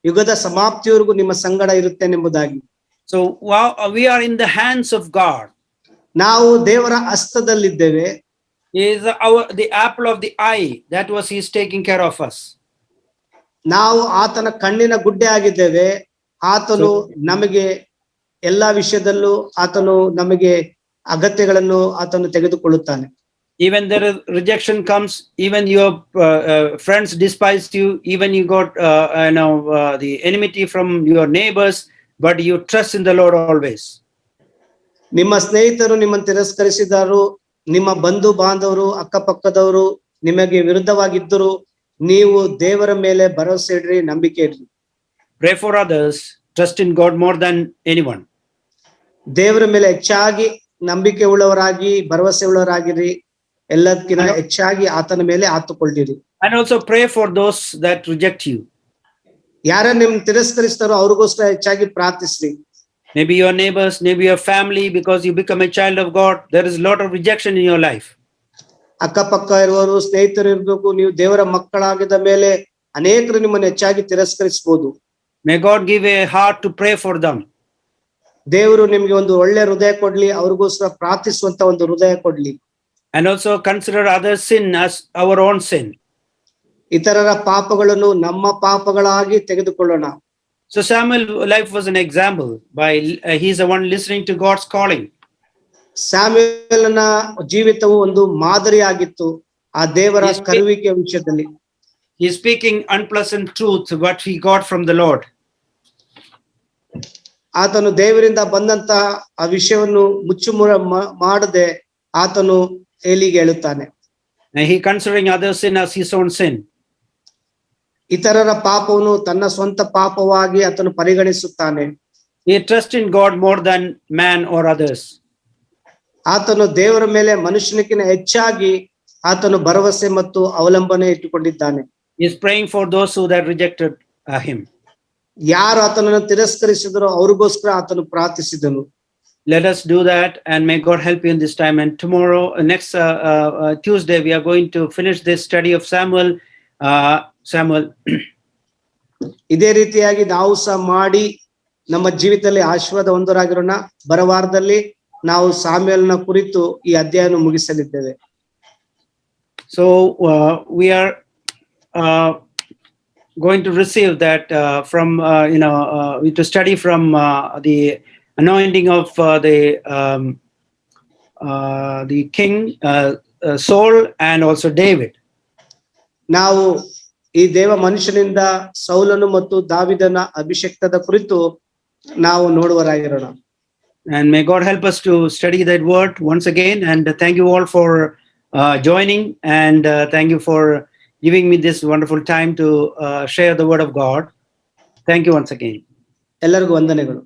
ಯುಗದ ಸಮಾಪ್ತಿಯವರೆಗೂ ನಿಮ್ಮ ಸಂಗಡ ಇರುತ್ತೇನೆಂಬುದಾಗಿ. So we are in the hands of God. ನಾವು ದೇವರ ಹಸ್ತದಲ್ಲಿದ್ದೇವೆ. He is the apple of the eye. That was he is taking care of us. ನಾವು ಆತನ ಕಣ್ಣಿನ ಗುಡ್ಡೆ ಆಗಿದ್ದೇವೆ. ಆತನು ನಮಗೆ ಎಲ್ಲಾ ವಿಷಯದಲ್ಲೂ ಆತನು ನಮಗೆ ಅಗತ್ಯಗಳನ್ನು ಆತನು ತೆಗೆದುಕೊಳ್ಳುತ್ತಾನೆ. Even there is rejection comes, even your friends despise you, even you got the enmity from your neighbors, but you trust in the Lord always. ನಿಮ್ಮ ಸ್ನೇಹಿತರು ನಿಮ್ಮನ್ನು ತಿರಸ್ಕರಿಸಿದರು, ನಿಮ್ಮ ಬಂಧು ಬಾಂಧವರು ಅಕ್ಕಪಕ್ಕದವರು ನಿಮಗೆ ವಿರುದ್ಧವಾಗಿದ್ದರು, ನೀವು ದೇವರ ಮೇಲೆ ಭರವಸೆ ಇಡ್ರಿ, ನಂಬಿಕೆ ಇಡ್ರಿ. Pray for others, trust in God more than anyone. ದೇವರ ಮೇಲೆ ಹೆಚ್ಚಾಗಿ ನಂಬಿಕೆ ಉಳ್ಳವರಾಗಿ ಭರವಸೆ ಉಳ್ಳವರಾಗಿರಿ, ಎಲ್ಲದಕ್ಕಿಂತ ಹೆಚ್ಚಾಗಿ ಆತನ ಮೇಲೆ ಆತುಕೊಳ್ಳಿರಿ. And also pray for those that reject you. ಯಾರ ನಿಮ್ ತಿರಸ್ಕರಿಸ್ತಾರೋ ಅವ್ರಿಗೋಸ್ಕರ ಹೆಚ್ಚಾಗಿ ಪ್ರಾರ್ಥಿಸ್ರಿ. Maybe your neighbors, maybe your family, because you become a child of God, there is a lot of rejection in your life. ಅಕ್ಕಪಕ್ಕ ಇರುವವರು, ಸ್ನೇಹಿತರು ಇರ್ಬೇಕು, ನೀವು ದೇವರ ಮಕ್ಕಳಾಗಿದ ಮೇಲೆ ಅನೇಕರು ನಿಮ್ಮನ್ನು ಹೆಚ್ಚಾಗಿ ತಿರಸ್ಕರಿಸಬಹುದು. May God give a heart to pray for them. ದೇವರು ನಿಮ್ಗೆ ಒಂದು ಒಳ್ಳೆ ಹೃದಯ ಕೊಡ್ಲಿ, ಅವ್ರಿಗೋಸ್ಕರ ಪ್ರಾರ್ಥಿಸುವಂತ ಒಂದು ಹೃದಯ ಕೊಡ್ಲಿ. And also consider other sin as our own sin. ಇತರರ ಪಾಪಗಳನ್ನು ನಮ್ಮ ಪಾಪಗಳಾಗಿ ತೆಗೆದುಕೊಳ್ಳೋಣ. So Samuel's life was an example by he's the one listening to God's calling. ಸ್ಯಾಮ್ಯುಯೇಲನ ಜೀವಿತವು ಒಂದು ಮಾದರಿಯಾಗಿತ್ತು ಆ ದೇವರ ಕರೆಯುವಿಕೆಯ ವಿಷಯದಲ್ಲಿ. He is speaking unpleasant truth what he got from the Lord. ಆತನು ದೇವರಿಂದ ಬಂದಂತ ಆ ವಿಷಯವನ್ನು ಮುಚ್ಚುಮುರ ಮಾಡದೆ ಆತನು ಏಲಿಗೆ ಹೇಳುತ್ತಾನೆ. And he considering other sin as his own sin. ಇತರರ ಪಾಪವನ್ನು ತನ್ನ ಸ್ವಂತ ಪಾಪವಾಗಿ ಆತನು ಪರಿಗಣಿಸುತ್ತಾನೆ. He trusts in God more than man or others. ಆತನು ದೇವರ ಮೇಲೆ ಮನುಷ್ಯನಿಗಿಂತ ಹೆಚ್ಚಾಗಿ ಆತನು ಭರವಸೆ ಮತ್ತು ಅವಲಂಬನೆ ಇಟ್ಟುಕೊಂಡಿದ್ದಾನೆ. He is praying for those who that rejected him. ಯಾರು ಆತನನ್ನು ತಿರಸ್ಕರಿಸಿದರೋ ಅವ್ರಿಗೋಸ್ಕರ ಆತನು ಪ್ರಾರ್ಥಿಸಿದನು. Let us do that, and may God help you in this time. And tomorrow, next Tuesday, we are going to finish this study of Samuel. ಇದೇ ರೀತಿಯಾಗಿ ನಾವು ಸಹ ಮಾಡಿ ನಮ್ಮ ಜೀವಿತದಲ್ಲಿ ಆಶೀರ್ವಾದ ಹೊಂದರಾಗಿರೋಣ. ಬರವಾರದಲ್ಲಿ ನಾವು ಸಾಮ್ಯಲ್ನ ಕುರಿತು ಈ ಅಧ್ಯಾಯವನ್ನು ಮುಗಿಸಲಿದ್ದೇವೆ. So we are going to receive that from to study from the anointing of the king Saul and also David. ನಾವು ಈ ದೇವ ಮನುಷ್ಯನಿಂದ ಸೌಲನು ಮತ್ತು ದಾವಿದನ ಅಭಿಷೇಕದ ಕುರಿತು ನಾವು ನೋಡುವರಾಗಿರೋಣ. And may God help us to study that word once again. And thank you all for joining, and thank you for giving me this wonderful time to share the word of God. Thank you once again. ಎಲ್ಲರಿಗೂ ವಂದನೆಗಳು.